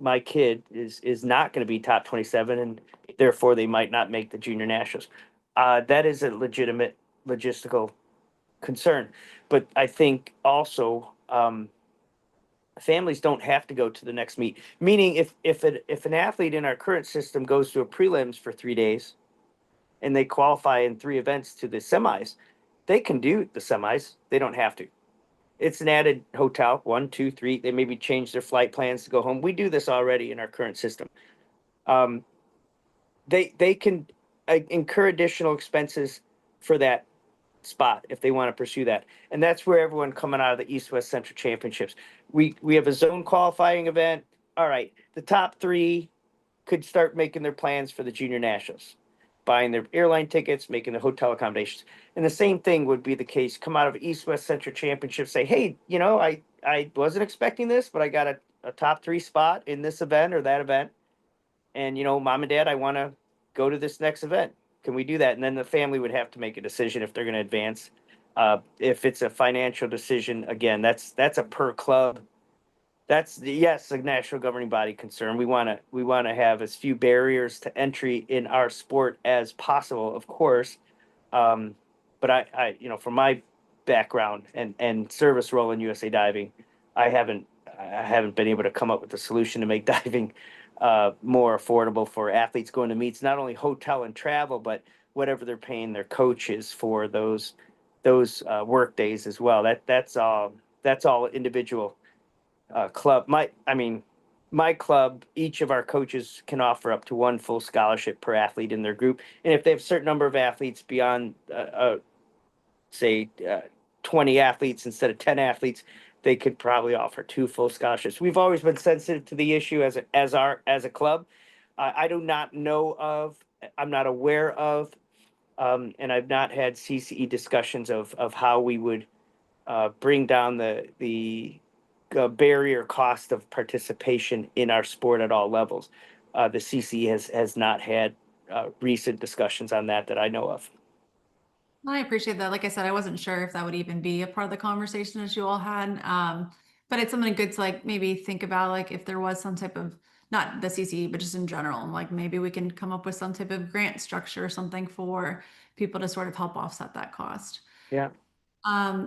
my kid is not going to be top 27, and therefore they might not make the Junior Nationals. That is a legitimate logistical concern, but I think also families don't have to go to the next meet. Meaning, if an athlete in our current system goes to a prelims for 3 days and they qualify in three events to the semis, they can do the semis. They don't have to. It's an added hotel, 1, 2, 3. They maybe change their flight plans to go home. We do this already in our current system. Um, they can incur additional expenses for that spot if they want to pursue that, and that's where everyone coming out of the East West Central Championships. We have a zone qualifying event. All right, the top three could start making their plans for the Junior Nationals, buying their airline tickets, making the hotel accommodations. And the same thing would be the case. Come out of East West Central Championship, say, hey, I wasn't expecting this, but I got a top three spot in this event or that event. And, mom and dad, I want to go to this next event. Can we do that? And then the family would have to make a decision if they're going to advance. If it's a financial decision, again, that's a per club. That's yes, a national governing body concern. We want to have as few barriers to entry in our sport as possible, of course. Um, but from my background and service role in USA Diving, I haven't I haven't been able to come up with a solution to make diving more affordable for athletes going to meets, not only hotel and travel, but whatever they're paying their coaches for those work days as well. That's all individual club. My club, each of our coaches can offer up to one full scholarship per athlete in their group, and if they have a certain number of athletes beyond, say, 20 athletes instead of 10 athletes, they could probably offer two full scholarships. We've always been sensitive to the issue as a club. I do not know of, I'm not aware of, and I've not had CCE discussions of how we would bring down the barrier cost of participation in our sport at all levels. The CC has not had recent discussions on that I know of. I appreciate that. Like I said, I wasn't sure if that would even be a part of the conversation that you all had. But it's something good to like maybe think about, like if there was some type of, not the CCE, but just in general, like maybe we can come up with some type of grant structure or something for people to sort of help offset that cost. Yeah.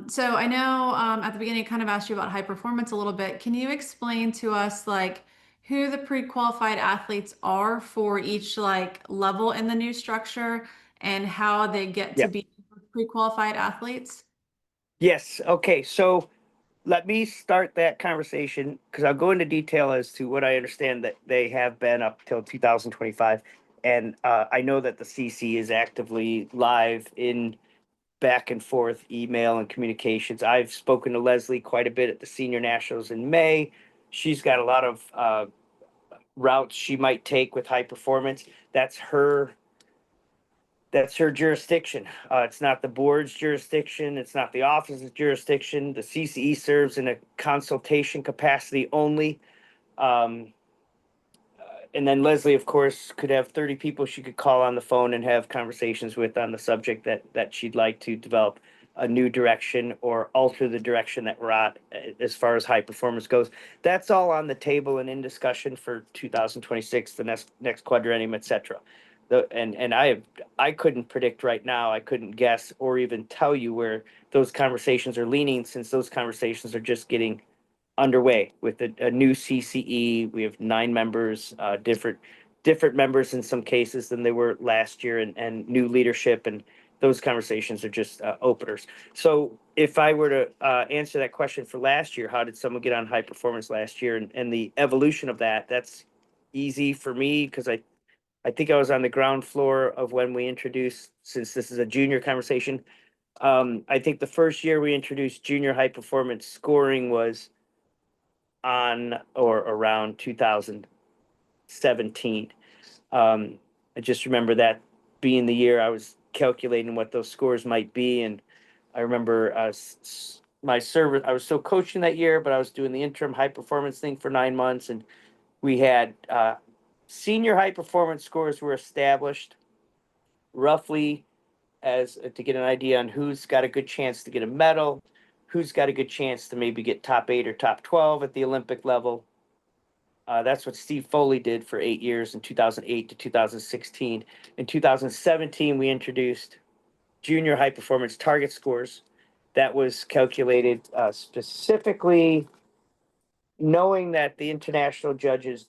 So I know at the beginning I kind of asked you about high performance a little bit. Can you explain to us like who the pre-qualified athletes are for each like level in the new structure and how they get to Yeah. be pre-qualified athletes? Yes. Okay. So let me start that conversation because I'll go into detail as to what I understand that they have been up till 2025. And I know that the CC is actively live in back and forth email and communications. I've spoken to Leslie quite a bit at the Senior Nationals in May. she's got a lot of routes she might take with high performance. That's her jurisdiction. It's not the board's jurisdiction. It's not the office's jurisdiction. The CCE serves in a consultation capacity only. Um, and then Leslie, of course, could have 30 people she could call on the phone and have conversations with on the subject that she'd like to develop a new direction or alter the direction that we're at as far as high performance goes. That's all on the table and in discussion for 2026, the next quadrennium, et cetera. I couldn't predict right now. I couldn't guess or even tell you where those conversations are leaning, since those conversations are just getting underway with a new CCE. We have 9 members, different members in some cases than they were last year, and new leadership, and those conversations are just openers. So if I were to answer that question for last year, how did someone get on high performance last year, and the evolution of that, that's easy for me because I think I was on the ground floor of when we introduced, since this is a junior conversation. I think the first year we introduced junior high performance scoring was on or around 2017. I just remember that being the year I was calculating what those scores might be. And I remember my service, I was still coaching that year, but I was doing the interim high performance thing for 9 months. And we had senior high performance scores were established roughly as to get an idea on who's got a good chance to get a medal, who's got a good chance to maybe get top 8 or top 12 at the Olympic level. That's what Steve Foley did for 8 years, in 2008 to 2016. In 2017, we introduced junior high performance target scores. That was calculated specifically knowing that the international judges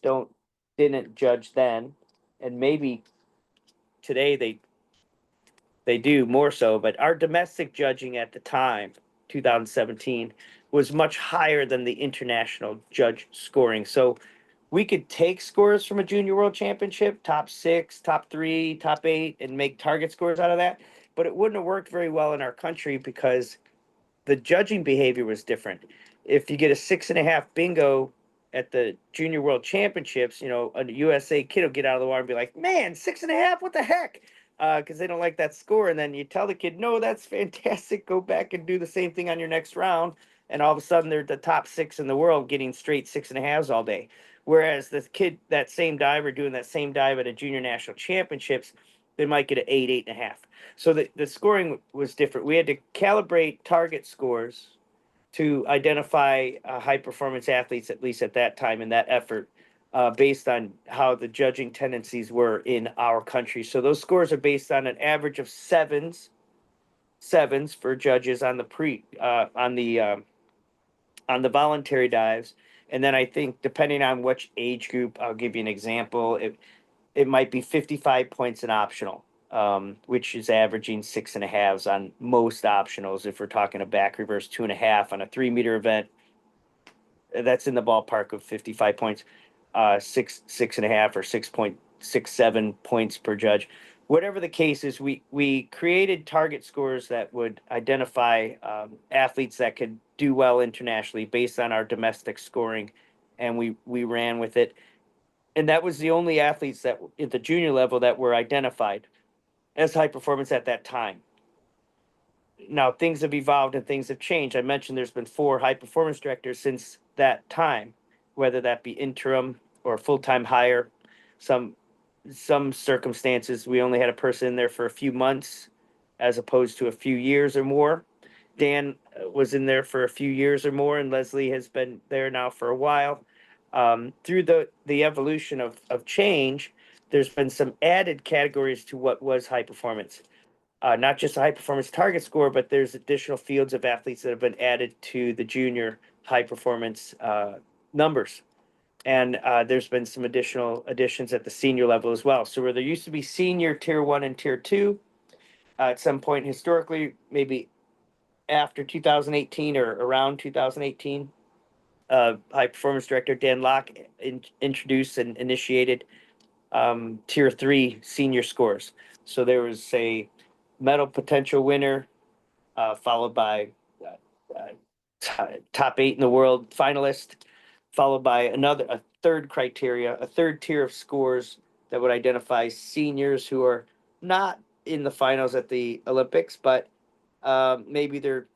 didn't judge then, and maybe today they do more so, but our domestic judging at the time, 2017, was much higher than the international judge scoring. So we could take scores from a junior world championship, top 6, top 3, top 8, and make target scores out of that. But it wouldn't have worked very well in our country because the judging behavior was different. If you get a 6.5 bingo at the Junior World Championships, a USA kid will get out of the water and be like, "Man, 6.5, what the heck?" Because they don't like that score. And then you tell the kid, "No, that's fantastic. Go back and do the same thing on your next round." And all of a sudden, they're the top 6 in the world, getting straight 6.5s all day. Whereas this kid, that same diver, doing that same dive at a junior national championships, they might get an 8, 8.5. So the scoring was different. We had to calibrate target scores to identify high performance athletes, at least at that time in that effort, based on how the judging tendencies were in our country. So those scores are based on an average of sevens for judges on the voluntary dives. And then I think depending on which age group, I'll give you an example. It might be 55 points in optional, which is averaging 6.5s on most optionals. If we're talking a back reverse 2.5 on a 3-meter event, that's in the ballpark of 55 points, 6.5 or 6.67 points per judge. Whatever the case is, we created target scores that would identify athletes that could do well internationally based on our domestic scoring, and we ran with it. And that was the only athletes that at the junior level that were identified as high performance at that time. Now things have evolved and things have changed. I mentioned there's been 4 high performance directors since that time, whether that be interim or full-time hire. Some circumstances we only had a person in there for a few months as opposed to a few years or more. Dan was in there for a few years or more, and Leslie has been there now for a while. Through the evolution of change, there's been some added categories to what was high performance. Not just a high performance target score, but there's additional fields of athletes that have been added to the junior high performance numbers. And there's been some additional additions at the senior level as well. So where there used to be senior tier 1 and tier 2, at some point historically, maybe after 2018 or around 2018, high performance director Dan Locke introduced and initiated tier 3 senior scores. So there was a medal potential winner, followed by top 8 in the world finalist, followed by a third criteria, a third tier of scores that would identify seniors who are not in the finals at the Olympics, but maybe they're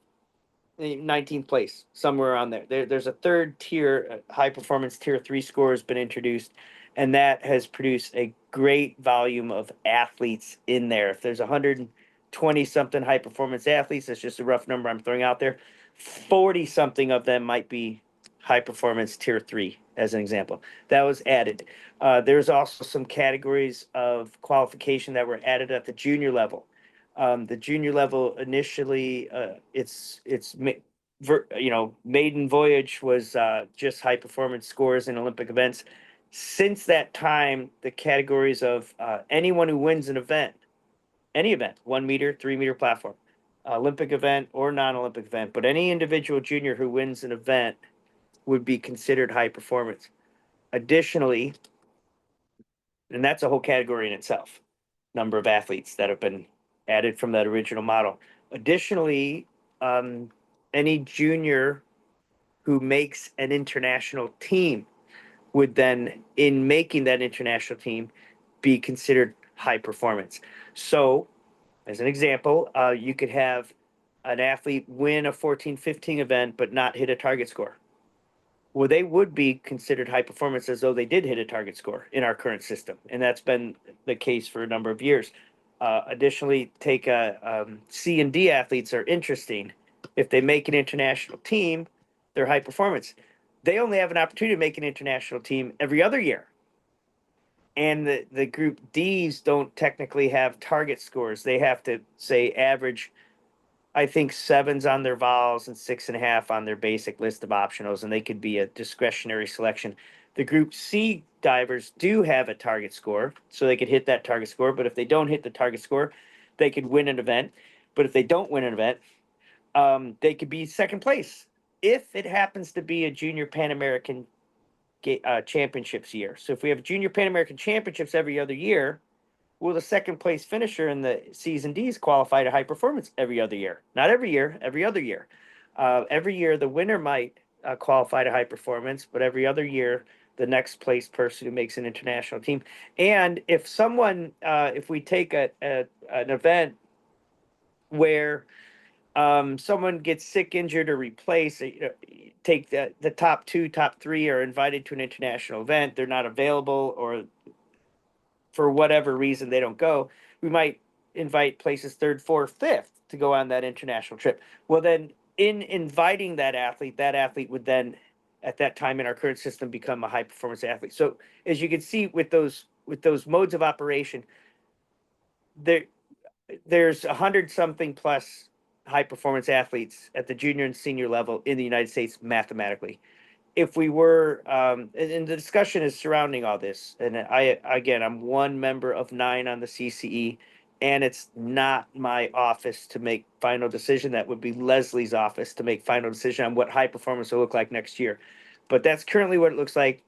19th place, somewhere around there's a third tier, high performance tier 3 score has been introduced, and that has produced a great volume of athletes in there. If there's 120 something high performance athletes, that's just a rough number I'm throwing out there. 40 something of them might be high performance tier 3, as an example. That was added. There's also some categories of qualification that were added at the junior level. The junior level initially, maiden voyage was just high performance scores in Olympic events. Since that time, the categories of anyone who wins an event, any event, 1 meter, 3 meter platform, Olympic event or non-Olympic event, but any individual junior who wins an event would be considered high performance. Additionally, and that's a whole category in itself, number of athletes that have been added from that original model. Additionally, any junior who makes an international team would then, in making that international team, be considered high performance. So, as an example, you could have an athlete win a 14-15 event but not hit a target score. Well, they would be considered high performance as though they did hit a target score in our current system, and that's been the case for a number of years. Additionally, take C and D athletes are interesting. If they make an international team, they're high performance. They only have an opportunity to make an international team every other year. And the group Ds don't technically have target scores. They have to say average, I think, 7s on their vols and 6.5 on their basic list of optionals, and they could be a discretionary selection. The Group C divers do have a target score, so they could hit that target score. But if they don't hit the target score, they could win an event. But if they don't win an event, they could be second place if it happens to be a Junior Pan American Championships year. So if we have Junior Pan American Championships every other year, will the second place finisher in the C's and D's qualify to high performance every other year? Not every year, every other year. Every year, the winner might qualify to high performance, but every other year, the next place person who makes an international team. And if someone, if we take an event where someone gets sick, injured, or replaced, take the top 2, top 3 are invited to an international event, they're not available, or for whatever reason they don't go, we might invite places 3rd, 4th, 5th to go on that international trip. Well, then in inviting that athlete would then, at that time in our current system, become a high performance athlete. So as you can see with those modes of operation, there's 100 something plus high performance athletes at the junior and senior level in the United States mathematically. If we were, and the discussion is surrounding all this, and I'm one member of 9 on the CCE, and it's not my office to make final decision. That would be Leslie's office to make final decision on what high performance will look like next year. But that's currently what it looks like.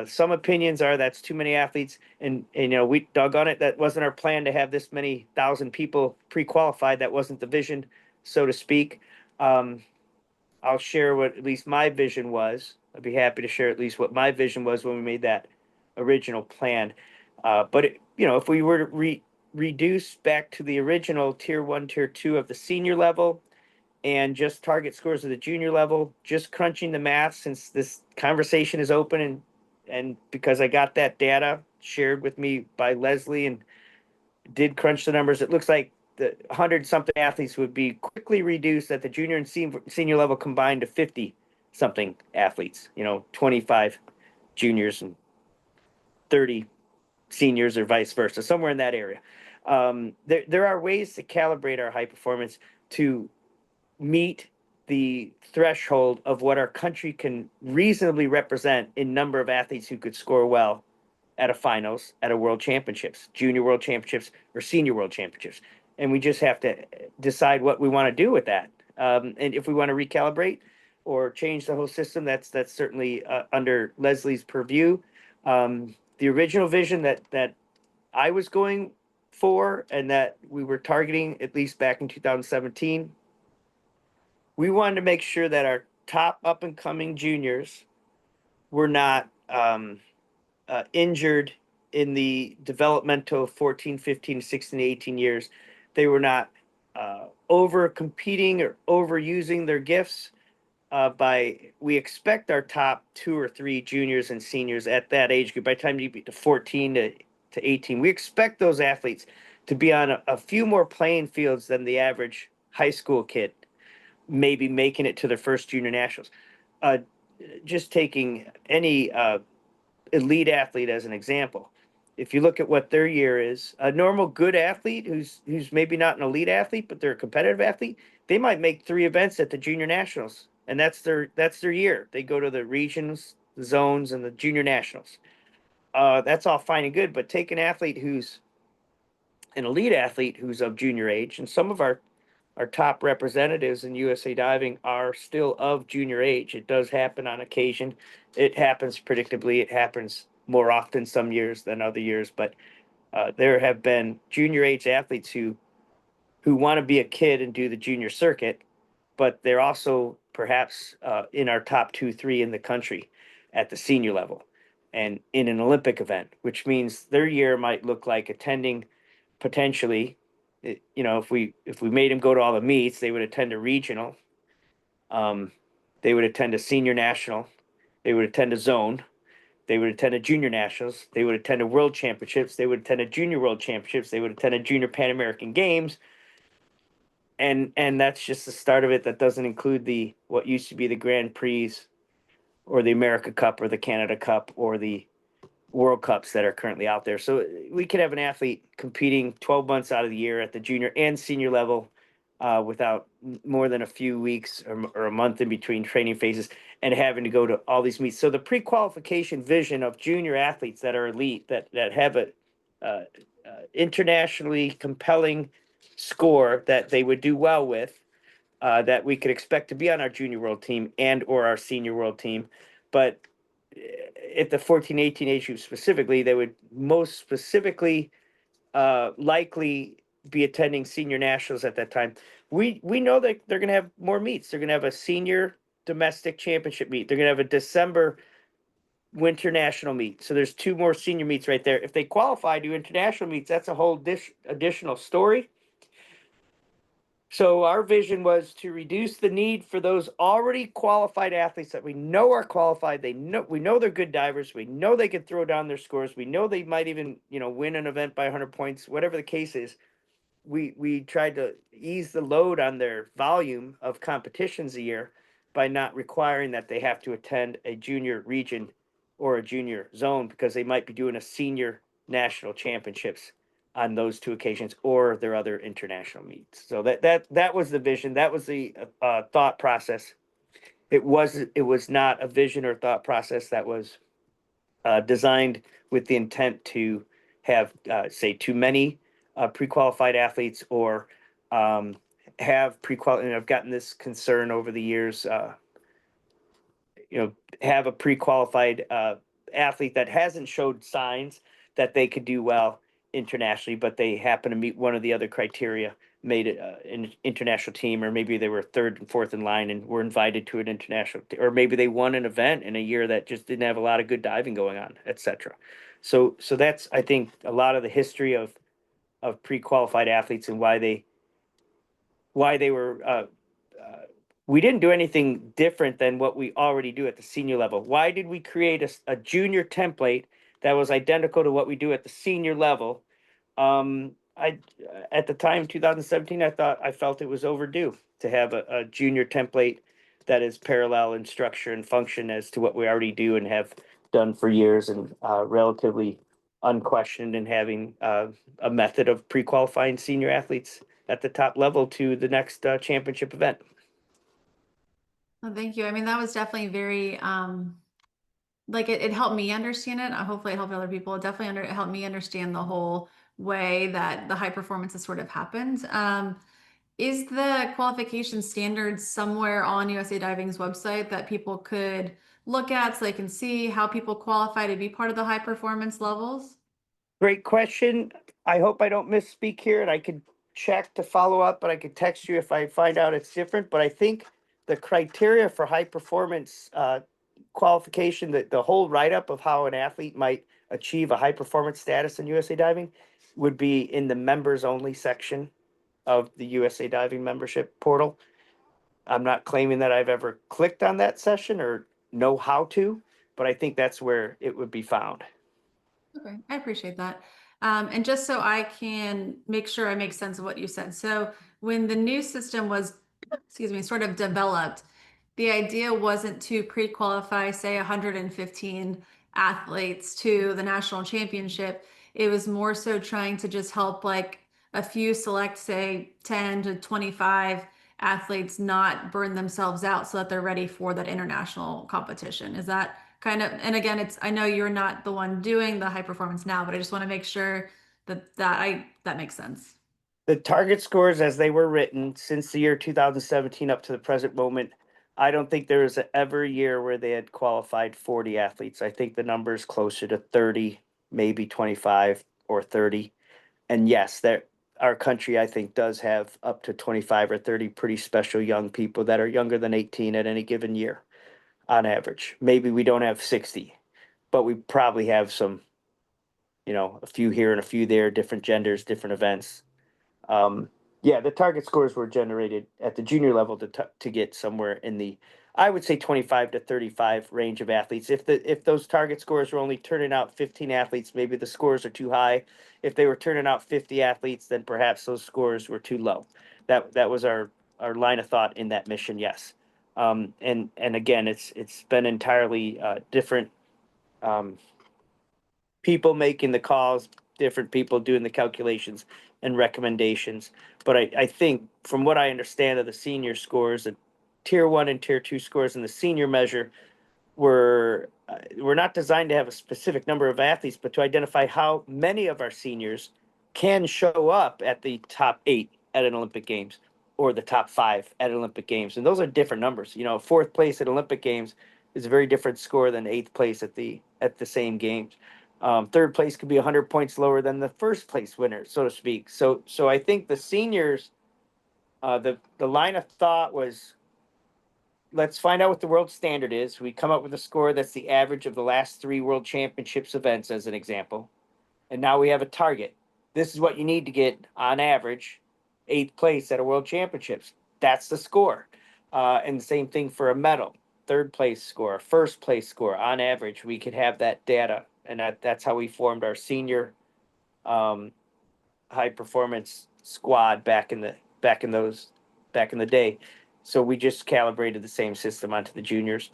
Some opinions are that's too many athletes, and we dug on it. That wasn't our plan to have this many thousand people pre-qualified. That wasn't the vision, so to speak. I'll share what at least my vision was. I'd be happy to share at least what my vision was when we made that original plan. If we were to reduce back to the original tier 1, tier 2 of the senior level, and just target scores of the junior level, just crunching the math, since this conversation is open, and because I got that data shared with me by Leslie and did crunch the numbers, it looks like the 100 something athletes would be quickly reduced at the junior and senior level combined to 50 something athletes, 25 juniors and 30 seniors, or vice versa, somewhere in that area. There are ways to calibrate our high performance to meet the threshold of what our country can reasonably represent in number of athletes who could score well at a finals, at a world championships, junior world championships, or senior world championships. And we just have to decide what we want to do with that. And if we want to recalibrate or change the whole system, that's certainly under Leslie's purview. The original vision that I was going for, and that we were targeting at least back in 2017, we wanted to make sure that our top up and coming juniors were not injured in the developmental 14, 15, 16, 18 years. They were not over competing or overusing their gifts. We expect our top 2 or 3 juniors and seniors at that age group, by the time you get to 14 to 18, we expect those athletes to be on a few more playing fields than the average high school kid, maybe making it to their first junior nationals. Uh, just taking any elite athlete as an example. If you look at what their year is, a normal good athlete who's maybe not an elite athlete, but they're a competitive athlete, they might make 3 events at the junior nationals, and that's their year. They go to the regions, the zones, and the junior nationals. That's all fine and good, but take an athlete who's an elite athlete who's of junior age, and some of our top representatives in USA diving are still of junior age. It does happen on occasion. It happens predictably. It happens more often some years than other years, but there have been junior age athletes who want to be a kid and do the junior circuit, but they're also perhaps in our top 2, 3 in the country at the senior level and in an Olympic event, which means their year might look like attending potentially, if we made them go to all the meets, they would attend a regional, um, they would attend a senior national, they would attend a zone, they would attend a junior nationals, they would attend a world championships, they would attend a junior world championships, they would attend a junior Pan American Games, and that's just the start of it. That doesn't include the what used to be the Grand Prix or the America Cup or the Canada Cup or the World Cups that are currently out there. So we could have an athlete competing 12 months out of the year at the junior and senior level without more than a few weeks or a month in between training phases and having to go to all these meets. So the pre-qualification vision of junior athletes that are elite, that have a uh, internationally compelling score that they would do well with, that we could expect to be on our junior world team and or our senior world team. But at the 14, 18 age group specifically, they would most specifically likely be attending senior nationals at that time. We know that they're going to have more meets. They're going to have a senior domestic championship meet. They're going to have a December winter national meet. So there's 2 more senior meets right there. If they qualify to international meets, that's a whole additional story. So our vision was to reduce the need for those already qualified athletes that we know are qualified. We know they're good divers. We know they can throw down their scores. We know they might even, win an event by 100 points, whatever the case is. We tried to ease the load on their volume of competitions a year by not requiring that they have to attend a junior region or a junior zone, because they might be doing a senior national championships on those 2 occasions or their other international meets. So that was the vision. That was the thought process. It was not a vision or thought process that was designed with the intent to have, say, too many pre-qualified athletes, or have pre-qualified. And I've gotten this concern over the years. Have a pre-qualified athlete that hasn't showed signs that they could do well internationally, but they happen to meet one of the other criteria, made it an international team, or maybe they were third and fourth in line and were invited to an international, or maybe they won an event in a year that just didn't have a lot of good diving going on, etc. So that's, I think, a lot of the history of pre-qualified athletes and why they were we didn't do anything different than what we already do at the senior level. Why did we create a junior template that was identical to what we do at the senior level? I At the time, 2017, I felt it was overdue to have a junior template that is parallel in structure and function as to what we already do and have done for years, and relatively unquestioned, in having a method of pre-qualifying senior athletes at the top level to the next championship event. Well, thank you. I mean, that was definitely very, like it helped me understand it. Hopefully it helped other people. It definitely helped me understand the whole way that the high performance has sort of happened. Is the qualification standards somewhere on USA Diving's website that people could look at so they can see how people qualify to be part of the high performance levels? Great question. I hope I don't misspeak here, and I could check to follow up, but I could text you if I find out it's different. But I think the criteria for high performance qualification, that the whole write-up of how an athlete might achieve a high performance status in USA Diving would be in the members only section of the USA Diving membership portal. I'm not claiming that I've ever clicked on that session or know how to, but I think that's where it would be found. Okay, I appreciate that. And just so I can make sure I make sense of what you said. So when the new system was, excuse me, sort of developed, the idea wasn't to pre-qualify, say, 115 athletes to the national championship. It was more so trying to just help like a few select, say, 10 to 25 athletes not burn themselves out so that they're ready for that international competition. Is that kind of, and again, it's, I know you're not the one doing the high performance now, but I just want to make sure that makes sense. The target scores as they were written since the year 2017 up to the present moment, I don't think there was ever a year where they had qualified 40 athletes. I think the number is closer to 30, maybe 25 or 30. And yes, there our country, I think, does have up to 25 or 30 pretty special young people that are younger than 18 at any given year on average. Maybe we don't have 60, but we probably have some, a few here and a few there, different genders, different events. Um, yeah, the target scores were generated at the junior level to get somewhere in the, I would say, 25 to 35 range of athletes. If those target scores were only turning out 15 athletes, maybe the scores are too high. If they were turning out 50 athletes, then perhaps those scores were too low. That was our line of thought in that mission. Yes, and again, it's been entirely different. Um, People making the calls, different people doing the calculations and recommendations. But I think from what I understand of the senior scores, the tier one and tier two scores in the senior measure were not designed to have a specific number of athletes, but to identify how many of our seniors can show up at the top 8 at an Olympic Games or the top 5 at Olympic Games. And those are different numbers. Fourth place at Olympic Games is a very different score than eighth place at the same games. Third place could be 100 points lower than the first place winner, so to speak. So I think the seniors, the line of thought was, let's find out what the world standard is. We come up with a score that's the average of the last 3 World Championships events, as an example. And now we have a target. This is what you need to get on average 8th place at a World Championships. That's the score. And the same thing for a medal. 3rd place score, 1st place score. On average, we could have that data. And that's how we formed our senior um, high performance squad back in the day. So we just calibrated the same system onto the juniors.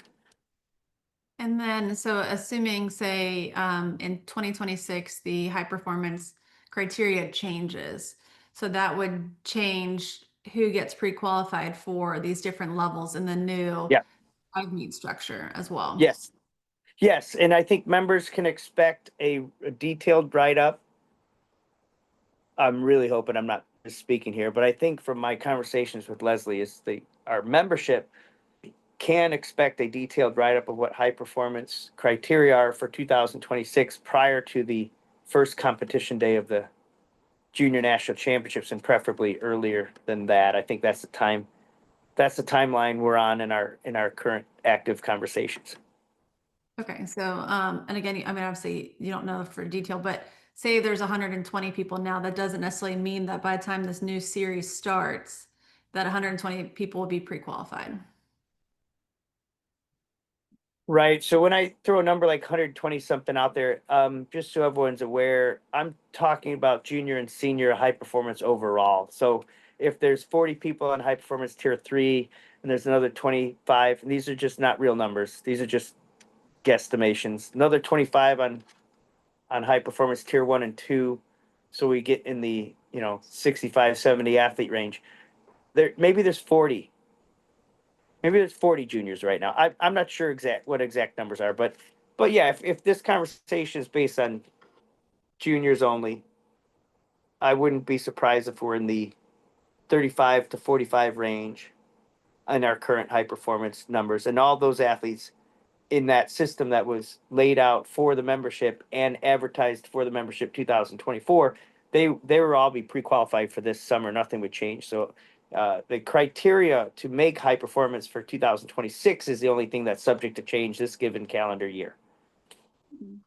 And then, so assuming, say, in 2026, the high performance criteria changes. So that would change who gets pre-qualified for these different levels in the new Yeah. five meet structure as well. Yes. Yes. And I think members can expect a detailed write up. I'm really hoping I'm not speaking here, but I think from my conversations with Leslie is our membership can expect a detailed write-up of what high performance criteria are for 2026 prior to the first competition day of the junior national championships, and preferably earlier than that. I think that's the timeline we're on in our current active conversations. Okay, so, and again, I mean, obviously you don't know for detail, but say there's 120 people now, that doesn't necessarily mean that by the time this new series starts, that 120 people will be pre-qualified. Right. So when I throw a number like 120 something out there, just so everyone's aware, I'm talking about junior and senior high performance overall. So if there's 40 people on high performance tier 3 and there's another 25, and these are just not real numbers. These are just guesstimations. Another 25 on high performance tier 1 and 2. So we get in the, 65, 70 athlete range. Maybe there's 40. Maybe there's 40 juniors right now. I'm not sure what exact numbers are, but yeah, if this conversation is based on juniors only, I wouldn't be surprised if we're in the 35 to 45 range in our current high performance numbers, and all those athletes in that system that was laid out for the membership and advertised for the membership 2024, they will all be pre-qualified for this summer. Nothing would change. So The criteria to make high performance for 2026 is the only thing that's subject to change this given calendar year.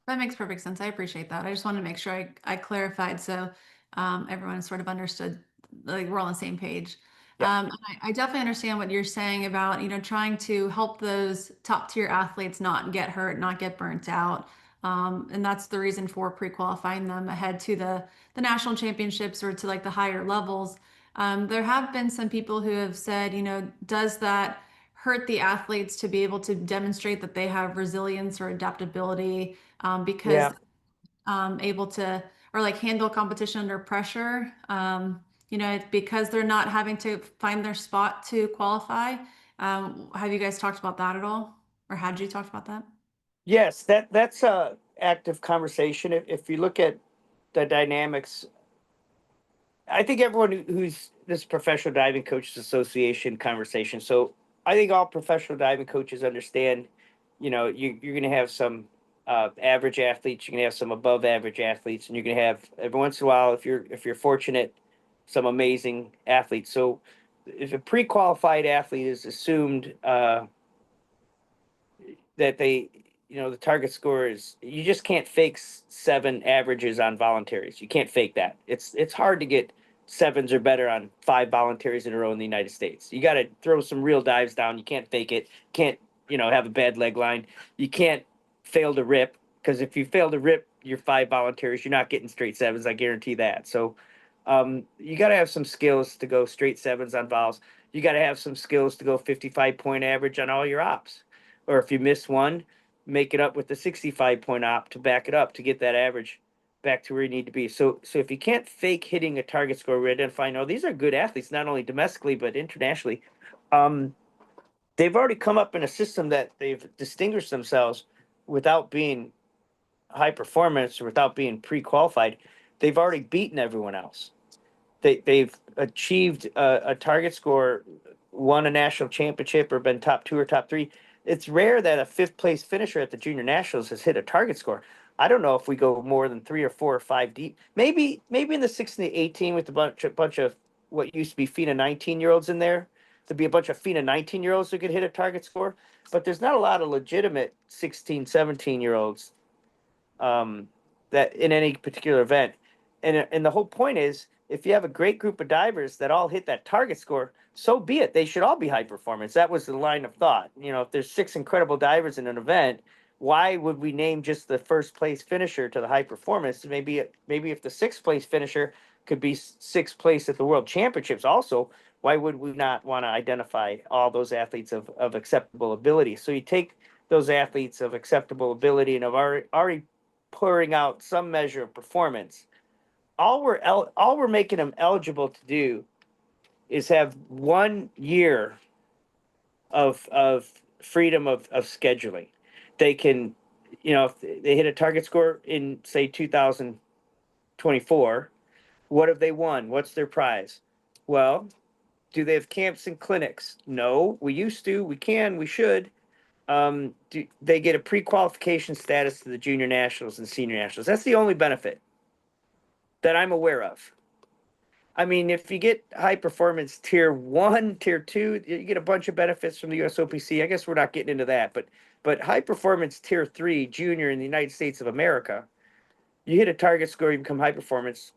That makes perfect sense. I appreciate that. I just wanted to make sure I clarified so everyone sort of understood, like we're all on the same page. Yep. And I definitely understand what you're saying about, trying to help those top tier athletes not get hurt, not get burnt out. And that's the reason for pre-qualifying them ahead to the national championships or to like the higher levels. There have been some people who have said, does that hurt the athletes to be able to demonstrate that they have resilience or adaptability because Yeah. able to or like handle competition under pressure, because they're not having to find their spot to qualify. Have you guys talked about that at all, or had you talked about that? Yes, that's a active conversation. If you look at the dynamics, I think everyone who's this professional diving coaches association conversation. So I think all professional diving coaches understand, you're going to have some average athletes, you're going to have some above average athletes, and you're going to have every once in a while, if you're fortunate, some amazing athletes. So if a pre-qualified athlete is assumed that the target score is, you just can't fake seven averages on voluntaries. You can't fake that. It's hard to get sevens or better on five voluntaries in a row in the United States. You got to throw some real dives down. You can't fake it. Can't, have a bad leg line. You can't fail to rip, because if you fail to rip your five voluntaries, you're not getting straight sevens. I guarantee that. So you got to have some skills to go straight sevens on vols. You got to have some skills to go 55-point average on all your ops, or if you miss one, make it up with the 65-point op to back it up to get that average back to where you need to be. So if you can't fake hitting a target score, we identify, no, these are good athletes, not only domestically but internationally. Um, they've already come up in a system that they've distinguished themselves without being high performance or without being pre-qualified. They've already beaten everyone else. They've achieved a target score, won a national championship, or been top two or top three. It's rare that a fifth place finisher at the junior nationals has hit a target score. I don't know if we go more than three or four or five deep. Maybe in the 16 to 18 with a bunch of what used to be FINA 19-year-olds in there. There'd be a bunch of FINA 19-year-olds who could hit a target score, but there's not a lot of legitimate 16, 17-year-olds that in any particular event. And the whole point is, if you have a great group of divers that all hit that target score, so be it. They should all be high performance. That was the line of thought. If there's six incredible divers in an event, why would we name just the first place finisher to the high performance? Maybe if the sixth place finisher could be sixth place at the world championships also, why would we not want to identify all those athletes of acceptable ability? So you take those athletes of acceptable ability and have already pouring out some measure of performance. All we're making them eligible to do is have 1 year of freedom of scheduling. They can, if they hit a target score in say 2024, what have they won? What's their prize? Well, do they have camps and clinics? No, we used to, we can, we should. Do they get a pre-qualification status to the junior nationals and senior nationals? That's the only benefit that I'm aware of. I mean, if you get high performance tier one, tier two, you get a bunch of benefits from the USOPC. I guess we're not getting into that, but high performance tier three, junior in the United States of America, you hit a target score, you become high performance,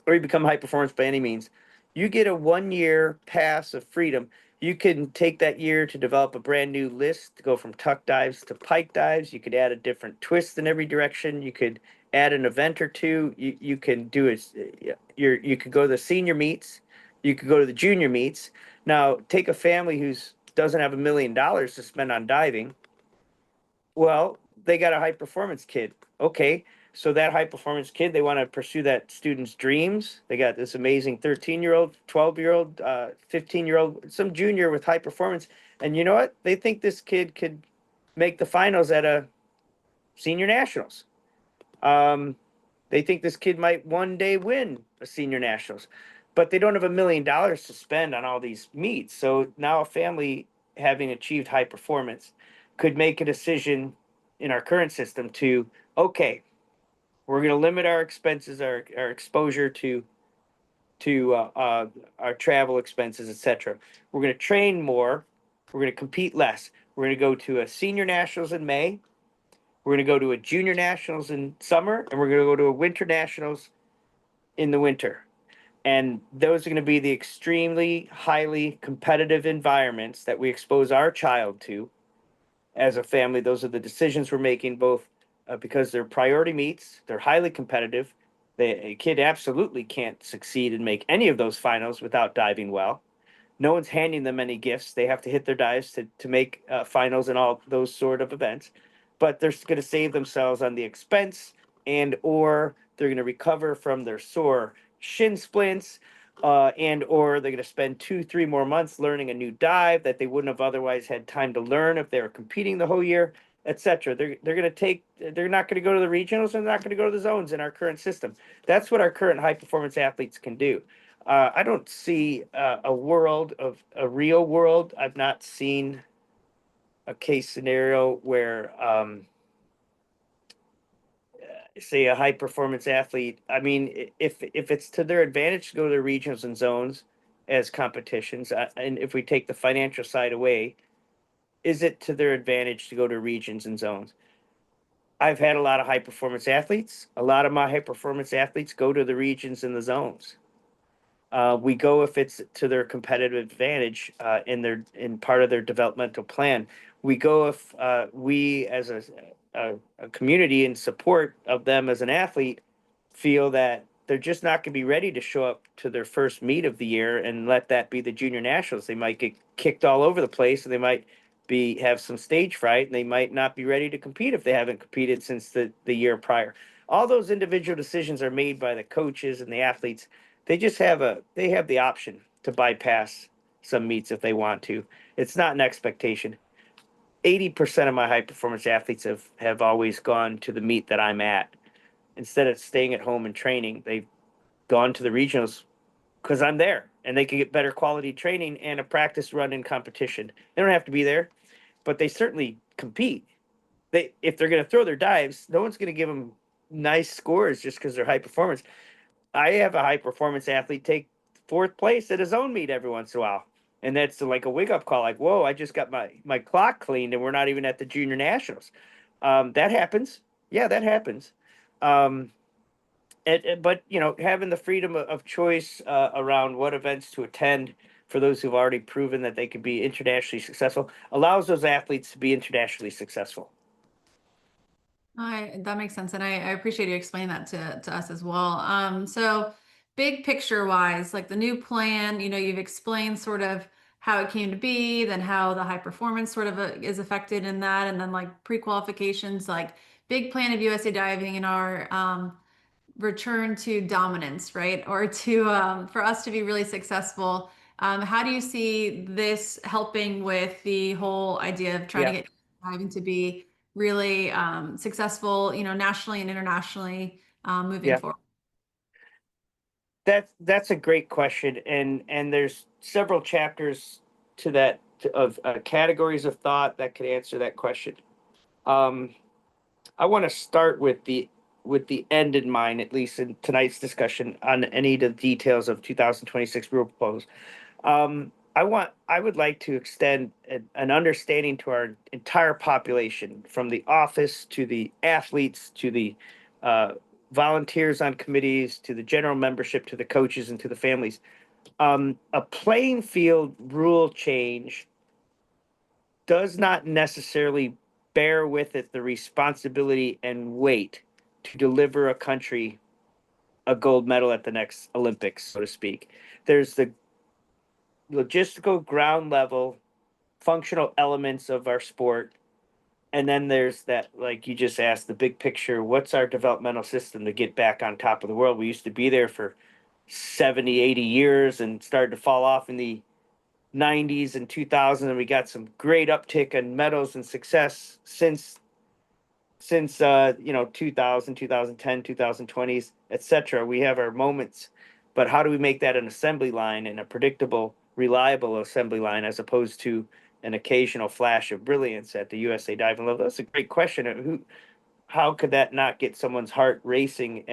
or you become high performance by any means, you get a 1 year pass of freedom. You can take that year to develop a brand new list to go from tuck dives to pike dives. You could add a different twist in every direction. You could add an event or two. You can do it. You could go to the senior meets. You could go to the junior meets. Now take a family who's doesn't have $1 million to spend on diving. Well, they got a high performance kid. Okay. So that high performance kid, they want to pursue that student's dreams. They got this amazing 13-year-old, 12-year-old, 15-year-old, some junior with high performance. And you know what? They think this kid could make the finals at a senior nationals. Um, they think this kid might one day win a senior nationals, but they don't have $1 million to spend on all these meets. So now a family having achieved high performance could make a decision in our current system to, okay, we're going to limit our expenses, our exposure to to our travel expenses, etc. We're going to train more. We're going to compete less. We're going to go to a senior nationals in May. We're going to go to a junior nationals in summer, and we're going to go to a winter nationals in the winter. And those are going to be the extremely highly competitive environments that we expose our child to as a family. Those are the decisions we're making, both because they're priority meets, they're highly competitive. A kid absolutely can't succeed and make any of those finals without diving well. No one's handing them any gifts. They have to hit their dives to make finals and all those sort of events. But they're going to save themselves on the expense, and or they're going to recover from their sore shin splints, and or they're going to spend 2, 3 more months learning a new dive that they wouldn't have otherwise had time to learn if they were competing the whole year, etc. They're going to take. They're not going to go to the regionals. They're not going to go to the zones in our current system. That's what our current high performance athletes can do. I don't see a world of a real world. I've not seen a case scenario where, say, a high performance athlete. I mean, if it's to their advantage to go to the regions and zones as competitions, and if we take the financial side away, is it to their advantage to go to regions and zones? I've had a lot of high performance athletes. A lot of my high performance athletes go to the regions and the zones. We go if it's to their competitive advantage in part of their developmental plan. We go if we as a community in support of them as an athlete feel that they're just not going to be ready to show up to their first meet of the year and let that be the junior nationals. They might get kicked all over the place, and they might be have some stage fright, and they might not be ready to compete if they haven't competed since the year prior. All those individual decisions are made by the coaches and the athletes. They have the option to bypass some meets if they want to. It's not an expectation. 80% of my high performance athletes have always gone to the meet that I'm at. Instead of staying at home and training, they've gone to the regionals because I'm there and they can get better quality training and a practice run in competition. They don't have to be there, but they certainly compete. If they're going to throw their dives, no one's going to give them nice scores just because they're high performance. I have a high performance athlete take fourth place at his own meet every once in a while. And that's like a wake up call, like, whoa, I just got my clock cleaned and we're not even at the junior nationals. That happens. Yeah, that happens. Um, but, having the freedom of choice around what events to attend for those who've already proven that they could be internationally successful allows those athletes to be internationally successful. That makes sense. And I appreciate you explaining that to us as well. So big picture wise, like the new plan, you've explained sort of how it came to be, then how the high performance sort of is affected in that, and then like pre-qualifications, like big plan of USA Diving in our return to dominance, right? Or to for us to be really successful. How do you see this helping with the whole idea of trying to Yeah, get diving to be really successful, nationally and internationally moving yeah. forward? That's a great question, and there's several chapters to that of categories of thought that could answer that question. Um, I want to start with the end in mind, at least in tonight's discussion on any of the details of 2026 rule proposals. I would like to extend an understanding to our entire population, from the office to the athletes to the uh, volunteers on committees to the general membership to the coaches and to the families. A playing field rule change does not necessarily bear with it the responsibility and weight to deliver a country a gold medal at the next Olympics, so to speak. There's the logistical ground level functional elements of our sport. And then there's that, like you just asked, the big picture. What's our developmental system to get back on top of the world? We used to be there for 70, 80 years and started to fall off in the 90s and 2000. And we got some great uptick in medals and success since 2000, 2010, 2020s, etc. We have our moments, but how do we make that an assembly line and a predictable, reliable assembly line as opposed to an occasional flash of brilliance at the USA diving level? That's a great question. How could that not get someone's heart racing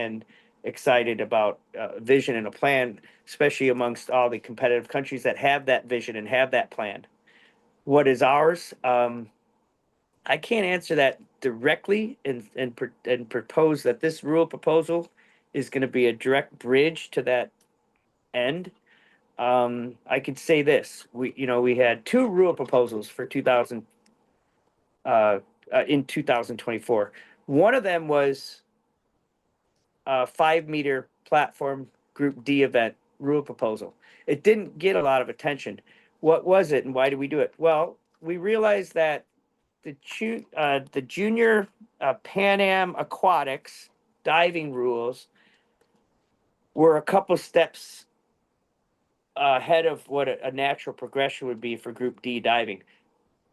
excited about vision and a plan, especially amongst all the competitive countries that have that vision and have that plan. What is ours? I can't answer that directly and propose that this rule proposal is going to be a direct bridge to that end. I could say this: we had two rule proposals for 2000 in 2024. One of them was a 5 meter platform Group D event rule proposal. It didn't get a lot of attention. What was it, and why did we do it? Well, we realized that the junior Pan Am aquatics diving rules were a couple steps ahead of what a natural progression would be for Group D diving.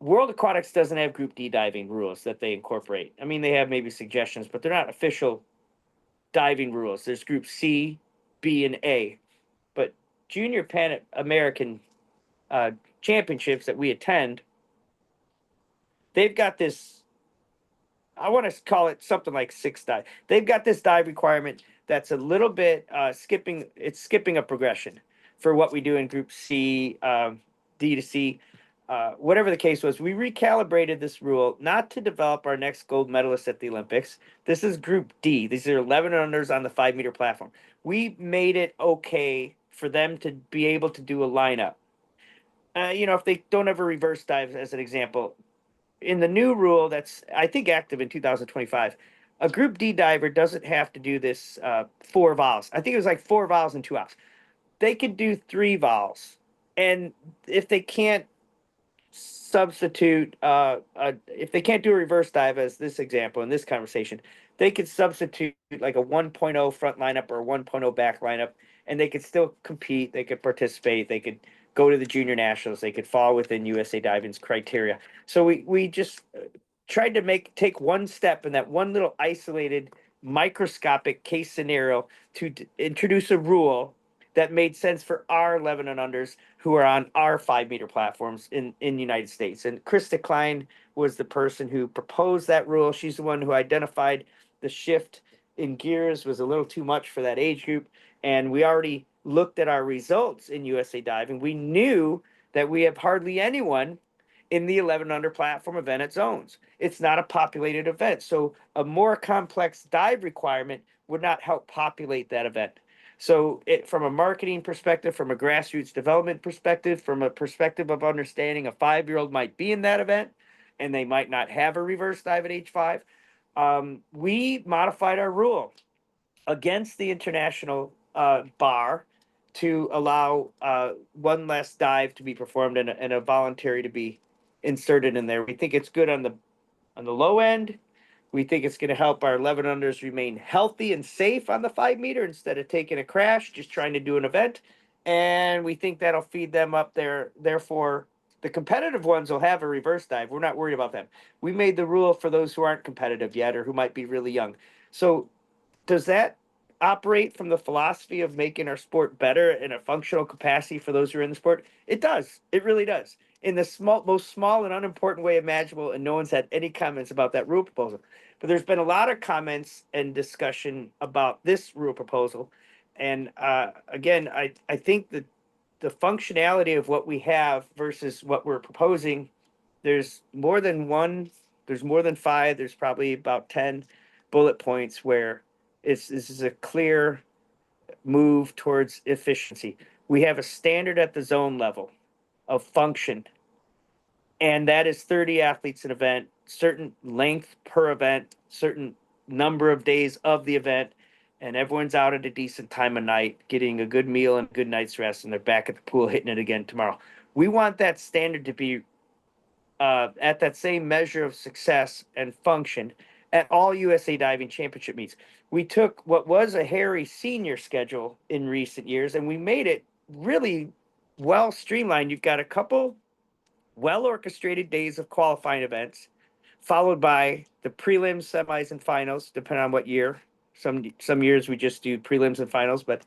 World Aquatics doesn't have Group D diving rules that they incorporate. I mean, they have maybe suggestions, but they're not official diving rules. There's Group C, B, and A. But Junior Pan American championships that we attend, they've got this. I want to call it something like 6 dive. They've got this dive requirement that's a little bit skipping. It's skipping a progression for what we do in Group C, D to C. Whatever the case was, we recalibrated this rule not to develop our next gold medalist at the Olympics. This is Group D. These are 11 unders on the 5 meter platform. We made it okay for them to be able to do a lineup. If they don't ever reverse dive, as an example, in the new rule that's I think active in 2025, a Group D diver doesn't have to do this 4 vols. I think it was like 4 vols and 2 vols. They could do 3 vols, and if they can't substitute if they can't do a reverse dive as this example in this conversation, they could substitute like a 1.0 front lineup or a 1.0 back lineup, and they could still compete, they could participate, they could go to the junior nationals, they could fall within USA Diving's criteria. So we just tried to take one step in that one little isolated microscopic case scenario to introduce a rule that made sense for our 11 and unders who are on our 5 meter platforms in the United States. And Krista Klein was the person who proposed that rule. She's the one who identified the shift in gears was a little too much for that age group. And we already looked at our results in USA Diving. We knew that we have hardly anyone in the 11 under platform event at zones. It's not a populated event. So a more complex dive requirement would not help populate that event. So from a marketing perspective, from a grassroots development perspective, from a perspective of understanding a 5-year-old might be in that event and they might not have a reverse dive at age 5, we modified our rule against the international bar to allow one less dive to be performed and a voluntary to be inserted in there. We think it's good on the low end. We think it's going to help our 11 unders remain healthy and safe on the 5 meter instead of taking a crash, just trying to do an event. And we think that'll feed them up there. Therefore, the competitive ones will have a reverse dive. We're not worried about them. We made the rule for those who aren't competitive yet or who might be really young. So does that operate from the philosophy of making our sport better in a functional capacity for those who are in the sport? It does. It really does. In the most small and unimportant way imaginable, and no one's had any comments about that rule proposal. But there's been a lot of comments and discussion about this rule proposal. And again, I think that the functionality of what we have versus what we're proposing, there's more than one, there's more than 5, there's probably about 10 bullet points where this is a clear move towards efficiency. We have a standard at the zone level of function, and that is 30 athletes an event, certain length per event, certain number of days of the event, and everyone's out at a decent time of night, getting a good meal and a good night's rest, and they're back at the pool hitting it again tomorrow. We want that standard to be at that same measure of success and function at all USA Diving Championship meets. We took what was a hairy senior schedule in recent years and we made it really well streamlined. You've got a couple well orchestrated days of qualifying events, followed by the prelims, semis, and finals, depending on what year. Some years we just do prelims and finals, but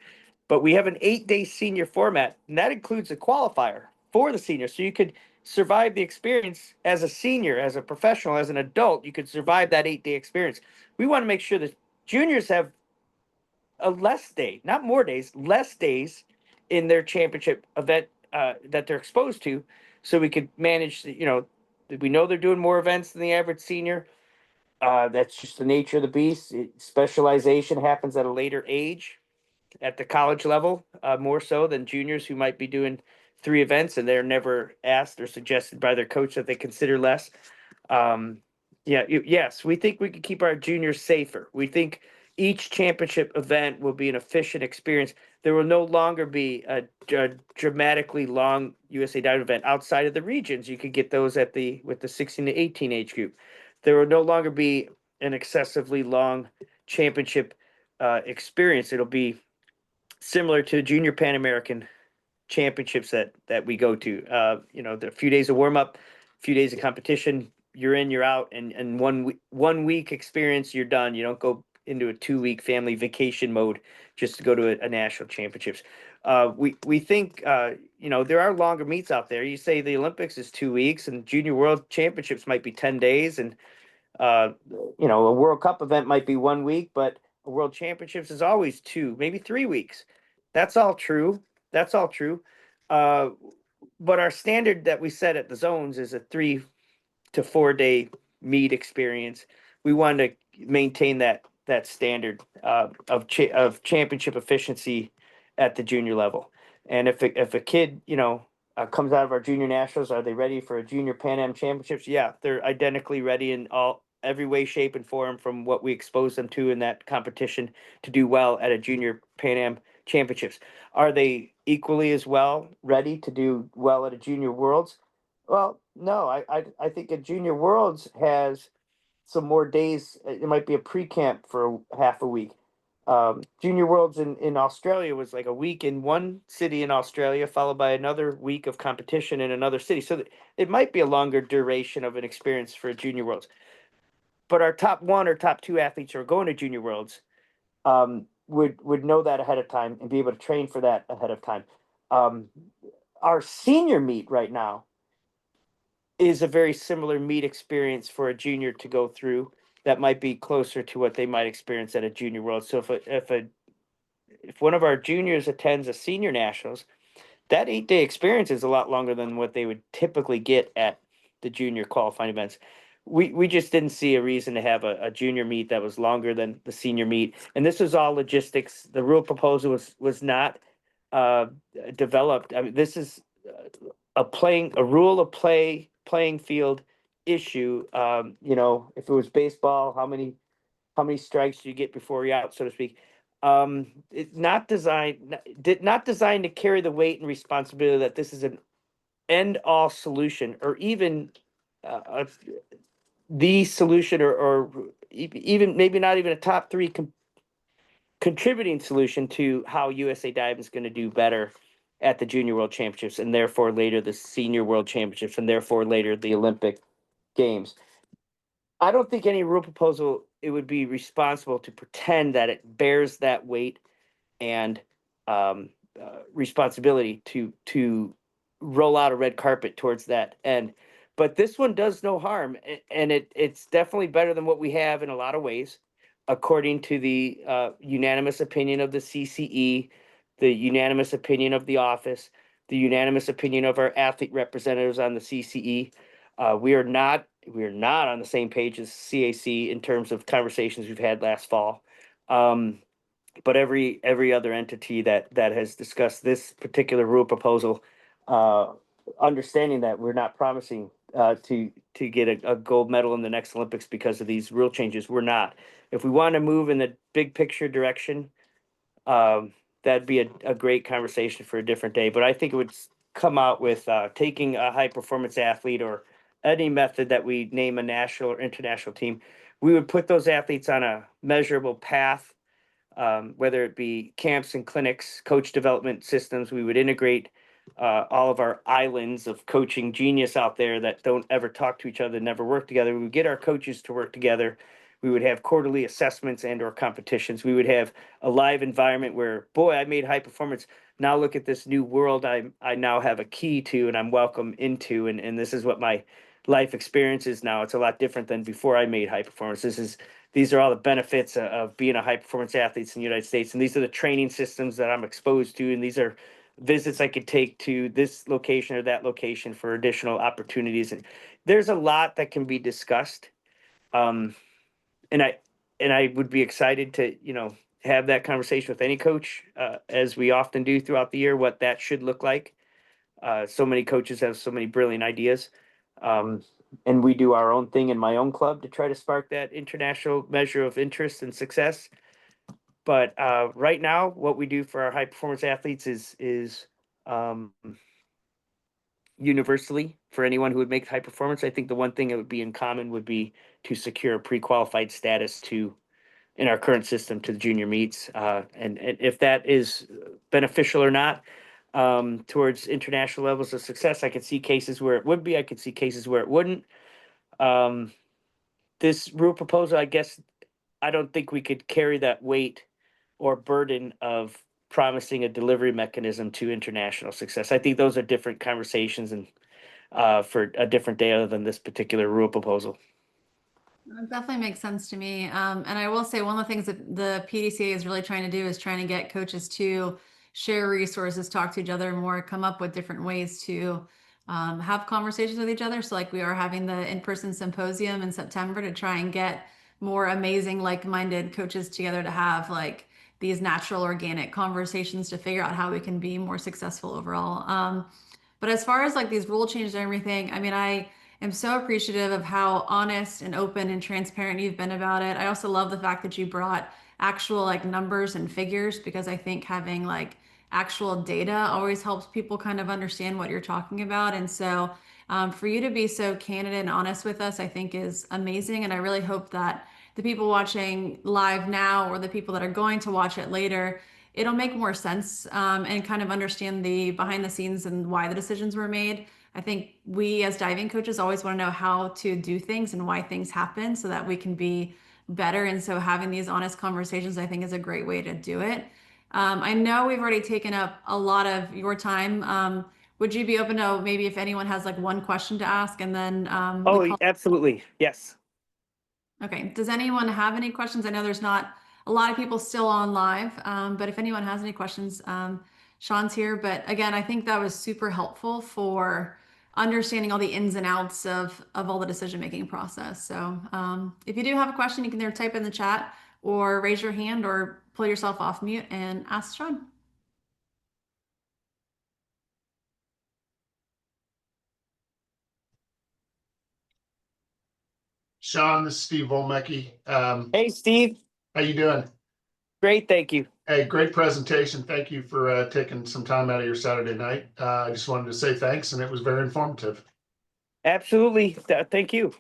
we have an 8-day senior format, and that includes a qualifier for the senior. So you could survive the experience as a senior, as a professional, as an adult. You could survive that 8-day experience. We want to make sure that juniors have a less day, not more days, less days in their championship event that they're exposed to, so we could manage. We know they're doing more events than the average senior. That's just the nature of the beast. Specialization happens at a later age at the college level, more so than juniors who might be doing 3 events and they're never asked or suggested by their coach that they consider less. Um, yes, we think we can keep our juniors safer. We think each championship event will be an efficient experience. There will no longer be a dramatically long USA Dive event outside of the regions. You could get those with the 16 to 18 age group. There will no longer be an excessively long championship experience. It'll be similar to Junior Pan American championships that we go to. The few days of warm up, a few days of competition, you're in, you're out, and 1 week experience, you're done. You don't go into a 2 week family vacation mode just to go to a national championships. We think there are longer meets out there. You say the Olympics is 2 weeks, and Junior World Championships might be 10 days, and uh, a World Cup event might be 1 week, but a World Championships is always 2, maybe 3 weeks. That's all true. That's all true. Uh, but our standard that we set at the zones is a 3 to 4 day meet experience. We want to maintain that standard of championship efficiency at the junior level. And if a kid comes out of our junior nationals, are they ready for a junior Pan Am championships? Yeah, they're identically ready in every way, shape, and form from what we expose them to in that competition to do well at a junior Pan Am championships. Are they equally as well ready to do well at a junior worlds? Well, no, I think a junior worlds has some more days. It might be a pre-camp for half a week. Junior Worlds in Australia was like a week in one city in Australia, followed by another week of competition in another city. So it might be a longer duration of an experience for a Junior Worlds. But our top 1 or top 2 athletes who are going to Junior Worlds would know that ahead of time and be able to train for that ahead of time. Um, our senior meet right now is a very similar meet experience for a junior to go through that might be closer to what they might experience at a junior world. So if one of our juniors attends a senior nationals, that 8 day experience is a lot longer than what they would typically get at the junior qualifying events. We just didn't see a reason to have a junior meet that was longer than the senior meet, and this was all logistics. The rule proposal was not uh, developed. I mean, this is a rule of playing field issue. If it was baseball, how many strikes do you get before you're out, so to speak? It's not designed to carry the weight and responsibility that this is an end all solution, or even the solution, or even maybe not even a top 3 contributing solution to how USA Diving is going to do better at the Junior World Championships, and therefore later the Senior World Championships, and therefore later the Olympic Games. I don't think any rule proposal it would be responsible to pretend that it bears that weight and responsibility to roll out a red carpet towards that end. But this one does no harm, and it's definitely better than what we have in a lot of ways, according to the unanimous opinion of the CCE, the unanimous opinion of the office, the unanimous opinion of our athlete representatives on the CCE. We are not on the same page as CAC in terms of conversations we've had last fall. But every other entity that has discussed this particular rule proposal, uh, understanding that we're not promising to get a gold medal in the next Olympics because of these rule changes. We're not. If we want to move in the big picture direction, that'd be a great conversation for a different day. But I think it would come out with taking a high performance athlete or any method that we name a national or international team. We would put those athletes on a measurable path, whether it be camps and clinics, coach development systems. We would integrate all of our islands of coaching genius out there that don't ever talk to each other, never work together. We would get our coaches to work together. We would have quarterly assessments and or competitions. We would have a live environment where, boy, I made high performance. Now look at this new world I now have a key to and I'm welcome into. And this is what my life experiences now. It's a lot different than before I made high performance. These are all the benefits of being a high performance athlete in the United States, and these are the training systems that I'm exposed to, and these are visits I could take to this location or that location for additional opportunities. And there's a lot that can be discussed. Um, and I would be excited to, have that conversation with any coach, as we often do throughout the year, what that should look like. So many coaches have so many brilliant ideas. Um, and we do our own thing in my own club to try to spark that international measure of interest and success. But right now, what we do for our high performance athletes is um, universally for anyone who would make high performance. I think the one thing that would be in common would be to secure pre-qualified status to in our current system to the junior meets. And if that is beneficial or not towards international levels of success, I could see cases where it would be. I could see cases where it wouldn't. Um, this rule proposal, I guess, I don't think we could carry that weight or burden of promising a delivery mechanism to international success. I think those are different conversations and for a different day other than this particular rule proposal. It definitely makes sense to me. And I will say one of the things that the PDCA is really trying to do is trying to get coaches to share resources, talk to each other more, come up with different ways to have conversations with each other. So, like we are having the in-person symposium in September to try and get more amazing, like-minded coaches together to have like these natural, organic conversations to figure out how we can be more successful overall. But as far as like these rule changes and everything, I mean, I am so appreciative of how honest and open and transparent you've been about it. I also love the fact that you brought actual like numbers and figures because I think having like actual data always helps people kind of understand what you're talking about. And so for you to be so candid and honest with us, I think is amazing. And I really hope that the people watching live now or the people that are going to watch it later, it'll make more sense and kind of understand the behind the scenes and why the decisions were made. I think we as diving coaches always want to know how to do things and why things happen so that we can be better. And so having these honest conversations, I think, is a great way to do it. I know we've already taken up a lot of your time. Would you be open to maybe if anyone has like one question to ask and then we Oh, call? absolutely. Yes. Okay. Does anyone have any questions? I know there's not a lot of people still on live, but if anyone has any questions, Sean's here. But again, I think that was super helpful for understanding all the ins and outs of all the decision making process. So if you do have a question, you can either type in the chat or raise your hand or pull yourself off mute and ask Sean. Sean, this is Steve Volmecki. Hey, Steve. How you doing? Great. Thank you. Hey, great presentation. Thank you for taking some time out of your Saturday night. I just wanted to say thanks, and it was very informative. Absolutely. Thank you.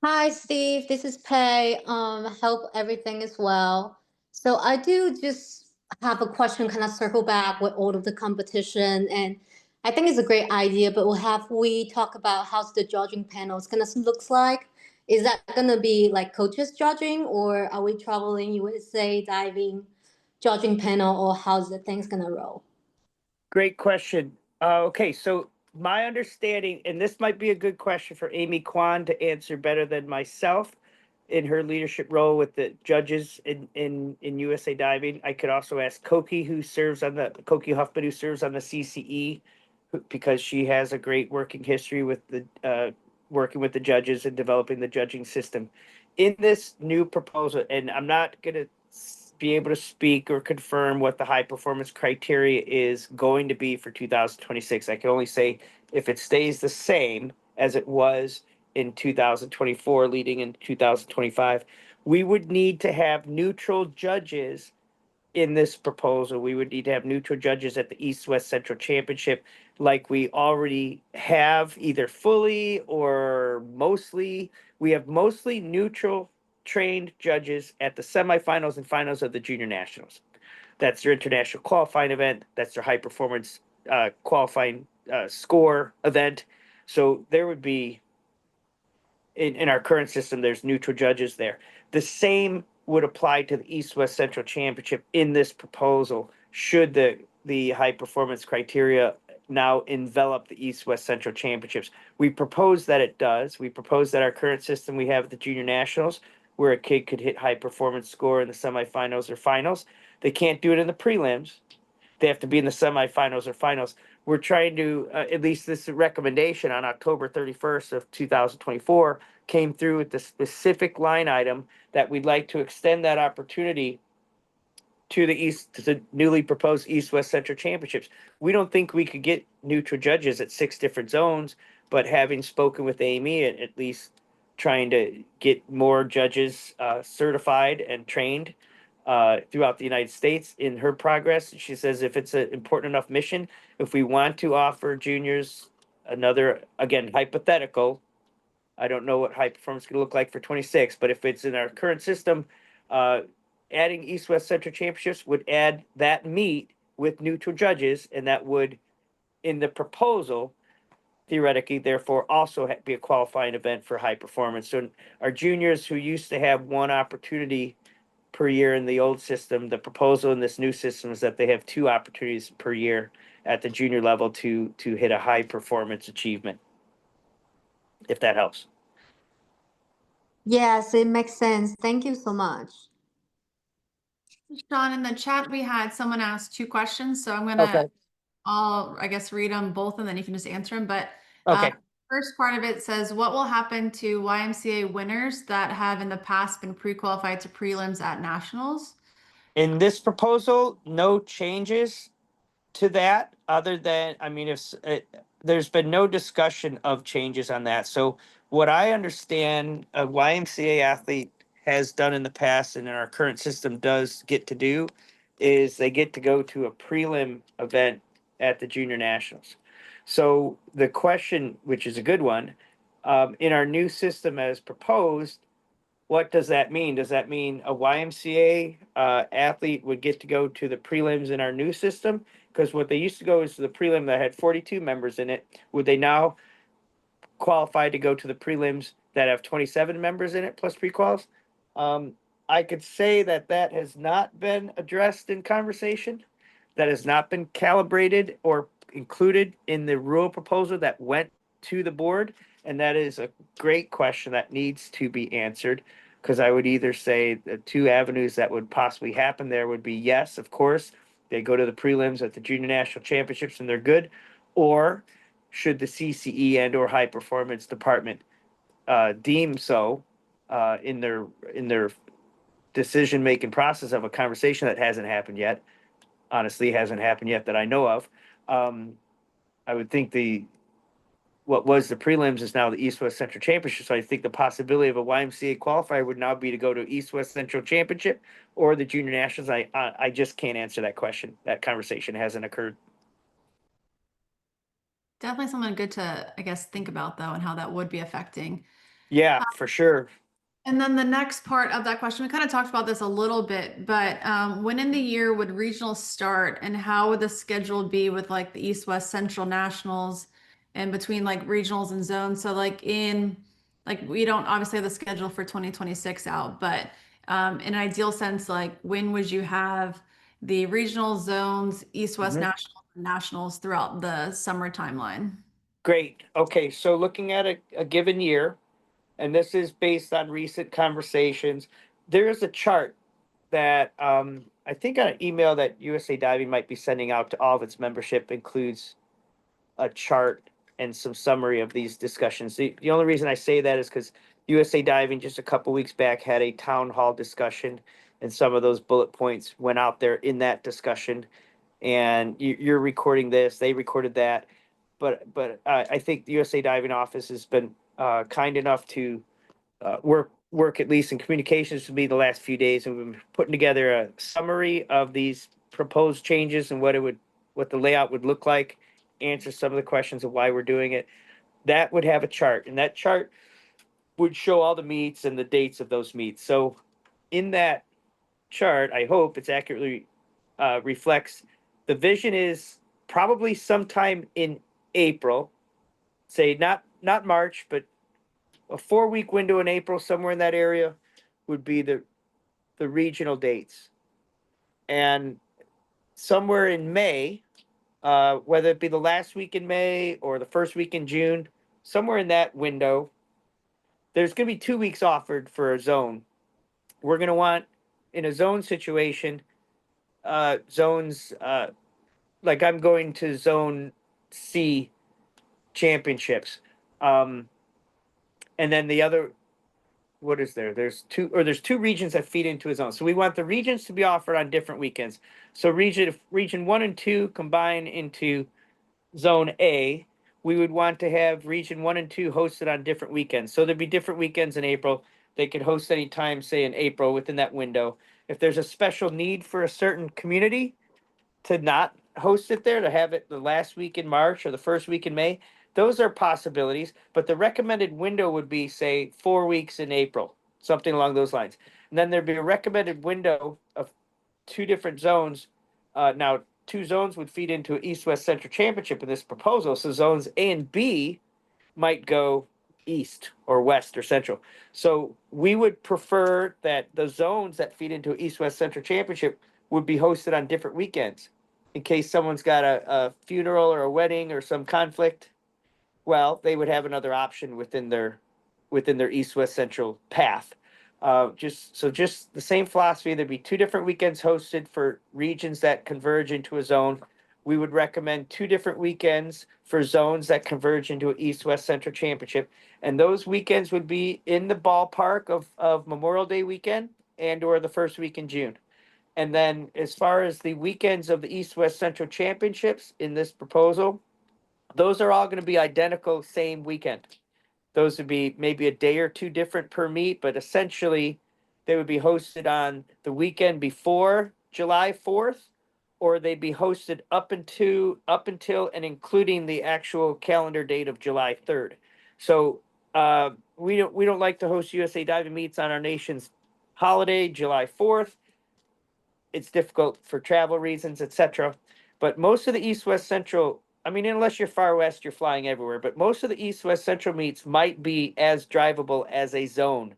Hi, Steve. This is Pei. Hope everything is well. So I do just have a question, kind of circle back with all of the competition, and I think it's a great idea. But we talk about how's the judging panel is gonna looks like? Is that gonna be like coaches judging, or are we traveling USA diving judging panel, or how's the things gonna roll? Great question. Okay, so my understanding, and this might be a good question for Amy Kwan to answer better than myself in her leadership role with the judges in USA Diving. I could also ask Koki Huffman, who serves on the CCE, because she has a great working history with the working with the judges and developing the judging system. In this new proposal, and I'm not going to be able to speak or confirm what the high performance criteria is going to be for 2026. I can only say if it stays the same as it was in 2024 leading in 2025, we would need to have neutral judges in this proposal. We would need to have neutral judges at the East West Central Championship like we already have, either fully or mostly. We have mostly neutral trained judges at the semifinals and finals of the junior nationals. That's their international qualifying event. That's their high performance qualifying score event. So there would be in our current system, there's neutral judges there. The same would apply to the East West Central Championship in this proposal, should the high performance criteria now envelop the East West Central Championships. We propose that it does. We propose that our current system we have at the Junior Nationals, where a kid could hit high performance score in the semifinals or finals, they can't do it in the prelims. They have to be in the semifinals or finals. We're trying to, at least this recommendation on October 31st of 2024 came through with the specific line item that we'd like to extend that opportunity to the newly proposed East West Central Championships. We don't think we could get neutral judges at 6 different zones, but having spoken with Amy, at least trying to get more judges certified and trained throughout the United States in her progress. She says if it's an important enough mission, if we want to offer juniors another, again, hypothetical, I don't know what high performance is going to look like for 26, but if it's in our current system, uh, adding East West Central Championships would add that meet with neutral judges, and that would, in the proposal, theoretically, therefore, also be a qualifying event for high performance. So our juniors who used to have one opportunity per year in the old system, the proposal in this new system is that they have 2 opportunities per year at the junior level to hit a high performance achievement, if that helps. Yes, it makes sense. Thank you so much. Sean, in the chat, we had someone ask 2 questions, so I'm Okay. gonna, I guess, read them both and then you can just answer them. But Okay. first part of it says, what will happen to YMCA winners that have in the past been pre-qualified to prelims at nationals? In this proposal, no changes to that other than, I mean, there's been no discussion of changes on that. So what I understand a YMCA athlete has done in the past and in our current system does get to do is they get to go to a prelim event at the junior nationals. So the question, which is a good one, in our new system as proposed, what does that mean? Does that mean a YMCA athlete would get to go to the prelims in our new system? Because what they used to go is to the prelim that had 42 members in it. Would they now qualify to go to the prelims that have 27 members in it plus pre-quals? I could say that that has not been addressed in conversation. That has not been calibrated or included in the rule proposal that went to the board. And that is a great question that needs to be answered. Because I would either say the 2 avenues that would possibly happen there would be yes, of course, they go to the prelims at the junior national championships and they're good, or should the CCE and or high performance department deem so in their decision making process of a conversation that hasn't happened yet, honestly hasn't happened yet that I know of. I would think what was the prelims is now the East West Central Championship. So I think the possibility of a YMCA qualifier would now be to go to East West Central Championship or the Junior Nationals. I just can't answer that question. That conversation hasn't occurred. Definitely something good to, I guess, think about though, and how that would be affecting. Yeah, for sure. And then the next part of that question, we kind of talked about this a little bit, but when in the year would regionals start and how would the schedule be with like the East West Central Nationals and between like regionals and zones? So like we don't obviously have the schedule for 2026 out, but in an ideal sense, like when would you have the regional zones, East West Nationals throughout the summer timeline? Great. Okay, so looking at a given year, and this is based on recent conversations, there is a chart that I think an email that USA Diving might be sending out to all of its membership includes a chart and some summary of these discussions. The only reason I say that is because USA Diving just a couple weeks back had a town hall discussion, and some of those bullet points went out there in that discussion. And you're recording this; they recorded that. But I think the USA Diving office has been kind enough to work at least in communications with me the last few days, and we've been putting together a summary of these proposed changes and what the layout would look like, answer some of the questions of why we're doing it. That would have a chart, and that chart would show all the meets and the dates of those meets. So in that chart, I hope it's accurately reflects the vision is probably sometime in April, say not March, but a 4-week window in April, somewhere in that area, would be the regional dates. And somewhere in May, whether it be the last week in May or the first week in June, somewhere in that window, there's going to be 2 weeks offered for a zone. We're going to want, in a zone situation, zones, like I'm going to zone C championships. And then the other, what is there? There's two regions that feed into a zone. So we want the regions to be offered on different weekends. So region 1 and 2 combine into zone A, we would want to have region 1 and 2 hosted on different weekends. So there'd be different weekends in April. They could host any time, say in April, within that window. If there's a special need for a certain community to not host it there, to have it the last week in March or the first week in May, those are possibilities. But the recommended window would be, say, 4 weeks in April, something along those lines. And then there'd be a recommended window of 2 different zones. Now, 2 zones would feed into an East-West Central Championship in this proposal. So zones A and B might go east or west or central. So we would prefer that the zones that feed into an East-West Central Championship would be hosted on different weekends in case someone's got a funeral or a wedding or some conflict. Well, they would have another option within their East-West Central path. Just the same philosophy. There'd be 2 different weekends hosted for regions that converge into a zone. We would recommend 2 different weekends for zones that converge into an East-West Central Championship. And those weekends would be in the ballpark of Memorial Day weekend and or the first week in June. And then as far as the weekends of the East-West Central Championships in this proposal, those are all going to be identical, same weekend. Those would be maybe a day or 2 different per meet, but essentially they would be hosted on the weekend before July 4th, or they'd be hosted up until and including the actual calendar date of July 3rd. So we don't like to host USA Diving meets on our nation's holiday, July 4th. It's difficult for travel reasons, etc. But most of the East-West Central, I mean, unless you're far west, you're flying everywhere. But most of the East-West Central meets might be as drivable as a zone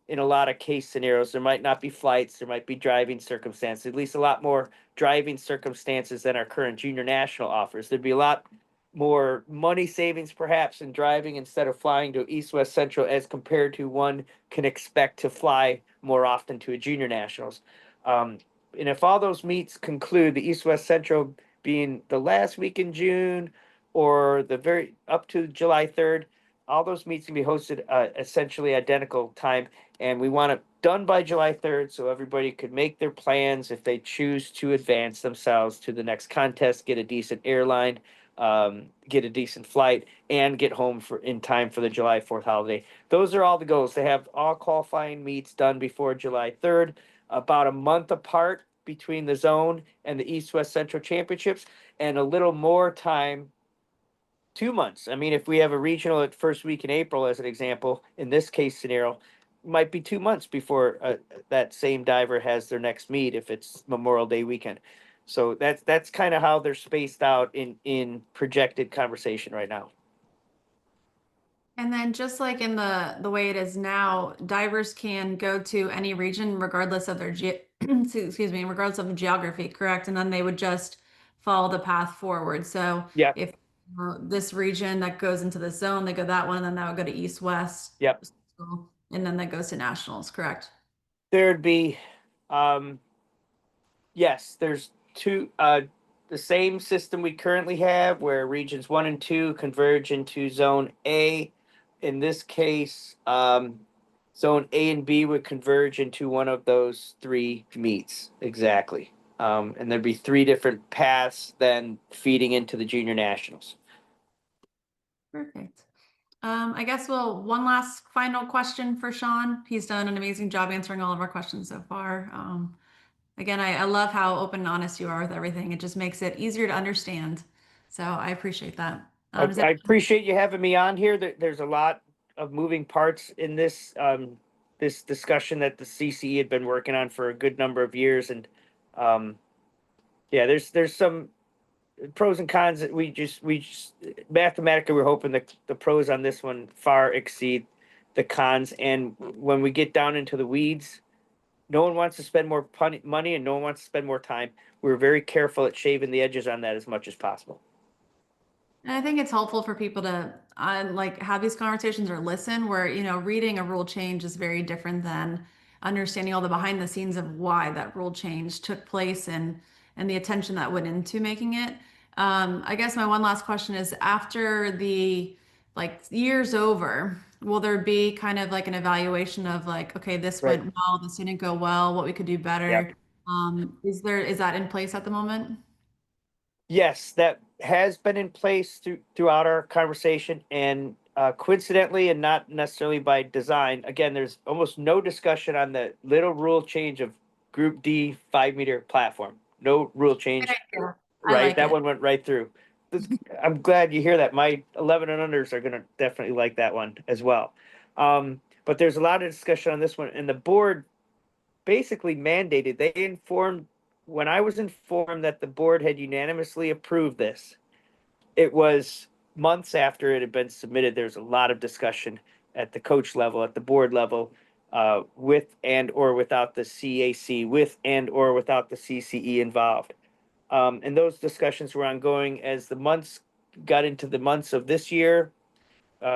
in a lot of case scenarios. There might not be flights. There might be driving circumstances, at least a lot more driving circumstances than our current junior national offers. There'd be a lot more money savings perhaps in driving instead of flying to East-West Central as compared to one can expect to fly more often to a junior nationals. And if all those meets conclude, the East-West Central being the last week in June or the very up to July 3rd, all those meets can be hosted essentially identical time. And we want it done by July 3rd so everybody could make their plans if they choose to advance themselves to the next contest, get a decent airline, get a decent flight, and get home in time for the July 4th holiday. Those are all the goals. They have all qualifying meets done before July 3rd, about a month apart between the zone and the East-West Central Championships, and a little more time, 2 months. I mean, if we have a regional at first week in April, as an example, in this case scenario, might be 2 months before that same diver has their next meet if it's Memorial Day weekend. So that's kind of how they're spaced out in projected conversation right now. And then just like in the way it is now, divers can go to any region regardless of their excuse me, regardless of the geography, correct? And then they would just follow the path forward. So Yeah. if this region that goes into the zone, they go that one, and then that would go to East West. Yep. And then that goes to nationals, correct? There'd be, yes, there's the same system we currently have where regions 1 and 2 converge into zone A. In this case, zone A and B would converge into one of those 3 meets. Exactly. And there'd be 3 different paths then feeding into the junior nationals. Perfect. I guess one last final question for Sean. He's done an amazing job answering all of our questions so far. Again, I love how open and honest you are with everything. It just makes it easier to understand. So I appreciate that. I appreciate you having me on here. There's a lot of moving parts in this this discussion that the CCE had been working on for a good number of years, and yeah, there's some pros and cons that we just mathematically we're hoping that the pros on this one far exceed the cons, and when we get down into the weeds, no one wants to spend more money and no one wants to spend more time. We're very careful at shaving the edges on that as much as possible. And I think it's helpful for people to like have these conversations or listen where, reading a rule change is very different than understanding all the behind the scenes of why that rule change took place and the attention that went into making it. I guess my one last question is after the like years over, will there be kind of like an evaluation of like, okay, this Right. went well, this didn't go well, what we could do Yep. better? Is that in place at the moment? Yes, that has been in place throughout our conversation, and coincidentally, and not necessarily by design. Again, there's almost no discussion on the little rule change of Group D 5 meter platform. No rule change. Yeah, I Right, like that it. one went right through. I'm glad you hear that. My 11 and unders are gonna definitely like that one as well. But there's a lot of discussion on this one, and the board basically mandated. They informed when I was informed that the board had unanimously approved this. It was months after it had been submitted. There's a lot of discussion at the coach level, at the board level, with and or without the CAC, with and or without the CCE involved. And those discussions were ongoing as the months got into the months of this year,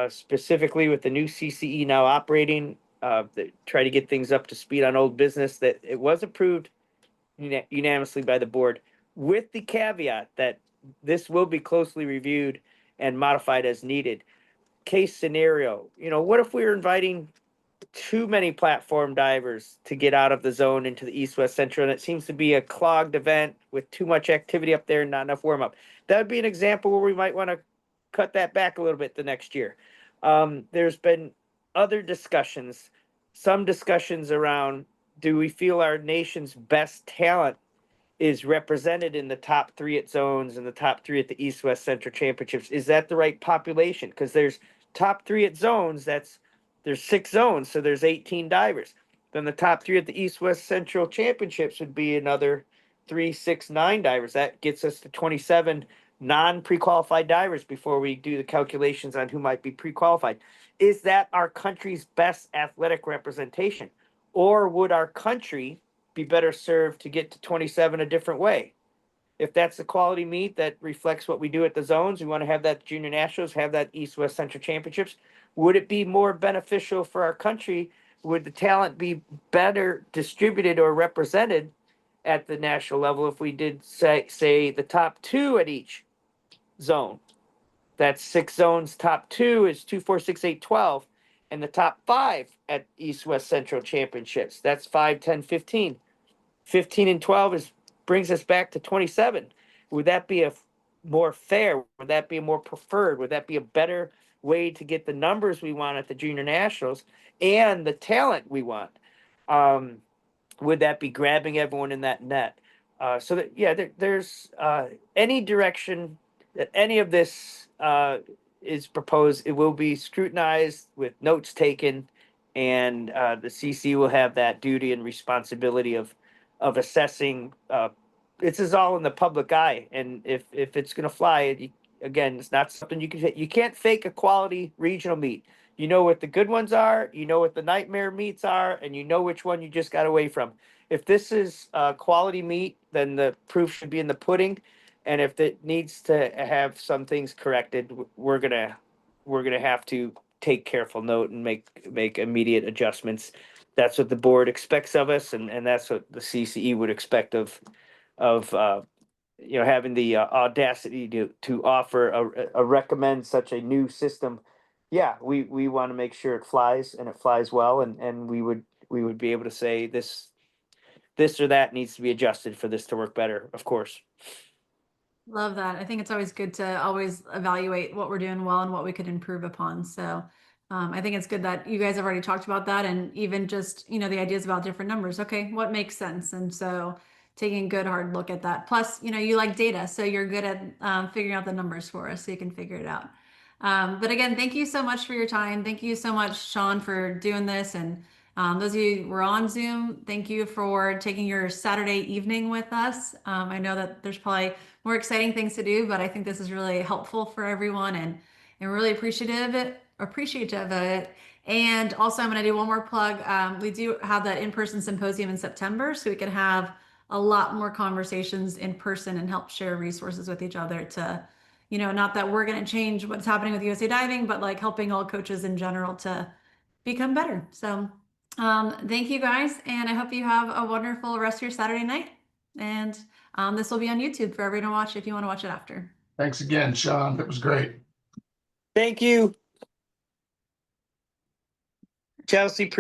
specifically with the new CCE now operating, try to get things up to speed on old business. That it was approved unanimously by the board, with the caveat that this will be closely reviewed and modified as needed. Case scenario, what if we were inviting too many platform divers to get out of the zone into the East West Central, and it seems to be a clogged event with too much activity up there and not enough warm up? That would be an example where we might want to cut that back a little bit the next year. There's been other discussions, some discussions around, do we feel our nation's best talent is represented in the top three at zones and the top three at the East West Central Championships? Is that the right population? Because there's top three at zones, there's 6 zones, so there's 18 divers. Then the top three at the East West Central Championships would be another 3, 6, 9 divers. That gets us to 27 non-pre-qualified divers before we do the calculations on who might be pre-qualified. Is that our country's best athletic representation? Or would our country be better served to get to 27 a different way? If that's the quality meet that reflects what we do at the zones, we want to have that junior nationals, have that East West Central Championships. Would it be more beneficial for our country? Would the talent be better distributed or represented at the national level if we did say the top 2 at each zone? That's 6 zones. Top 2 is 2, 4, 6, 8, 12, and the top 5 at East West Central Championships. That's 5, 10, 15. 15 and 12 brings us back to 27. Would that be a more fair? Would that be a more preferred? Would that be a better way to get the numbers we want at the junior nationals and the talent we want? Would that be grabbing everyone in that net? So that, yeah, there's any direction that any of this is proposed, it will be scrutinized with notes taken, and the CC will have that duty and responsibility of assessing. This is all in the public eye, and if it's going to fly, again, it's not something you can't fake a quality regional meet. You know what the good ones are, you know what the nightmare meets are, and you know which one you just got away from. If this is quality meat, then the proof should be in the pudding. And if it needs to have some things corrected, we're gonna have to take careful note and make immediate adjustments. That's what the board expects of us, and that's what the CCE would expect of having the audacity to offer a recommend such a new system. Yeah, we want to make sure it flies and it flies well, and we would be able to say this or that needs to be adjusted for this to work better, of course. Love that. I think it's always good to always evaluate what we're doing well and what we could improve upon. So I think it's good that you guys have already talked about that, and even just, the ideas about different numbers. Okay, what makes sense? And so taking a good hard look at that. Plus, you like data, so you're good at figuring out the numbers for us so you can figure it out. But again, thank you so much for your time. Thank you so much, Sean, for doing this. And those of you who were on Zoom, thank you for taking your Saturday evening with us. I know that there's probably more exciting things to do, but I think this is really helpful for everyone, and really appreciative of it. And also, I'm going to do one more plug. We do have that in-person symposium in September, so we can have a lot more conversations in person and help share resources with each other to, not that we're going to change what's happening with USA Diving, but like helping all coaches in general to become better. So thank you guys, and I hope you have a wonderful rest of your Saturday night. And this will be on YouTube for everyone to watch if you want to watch it after. Thanks again, Sean. That was great. Thank you. Chelsea.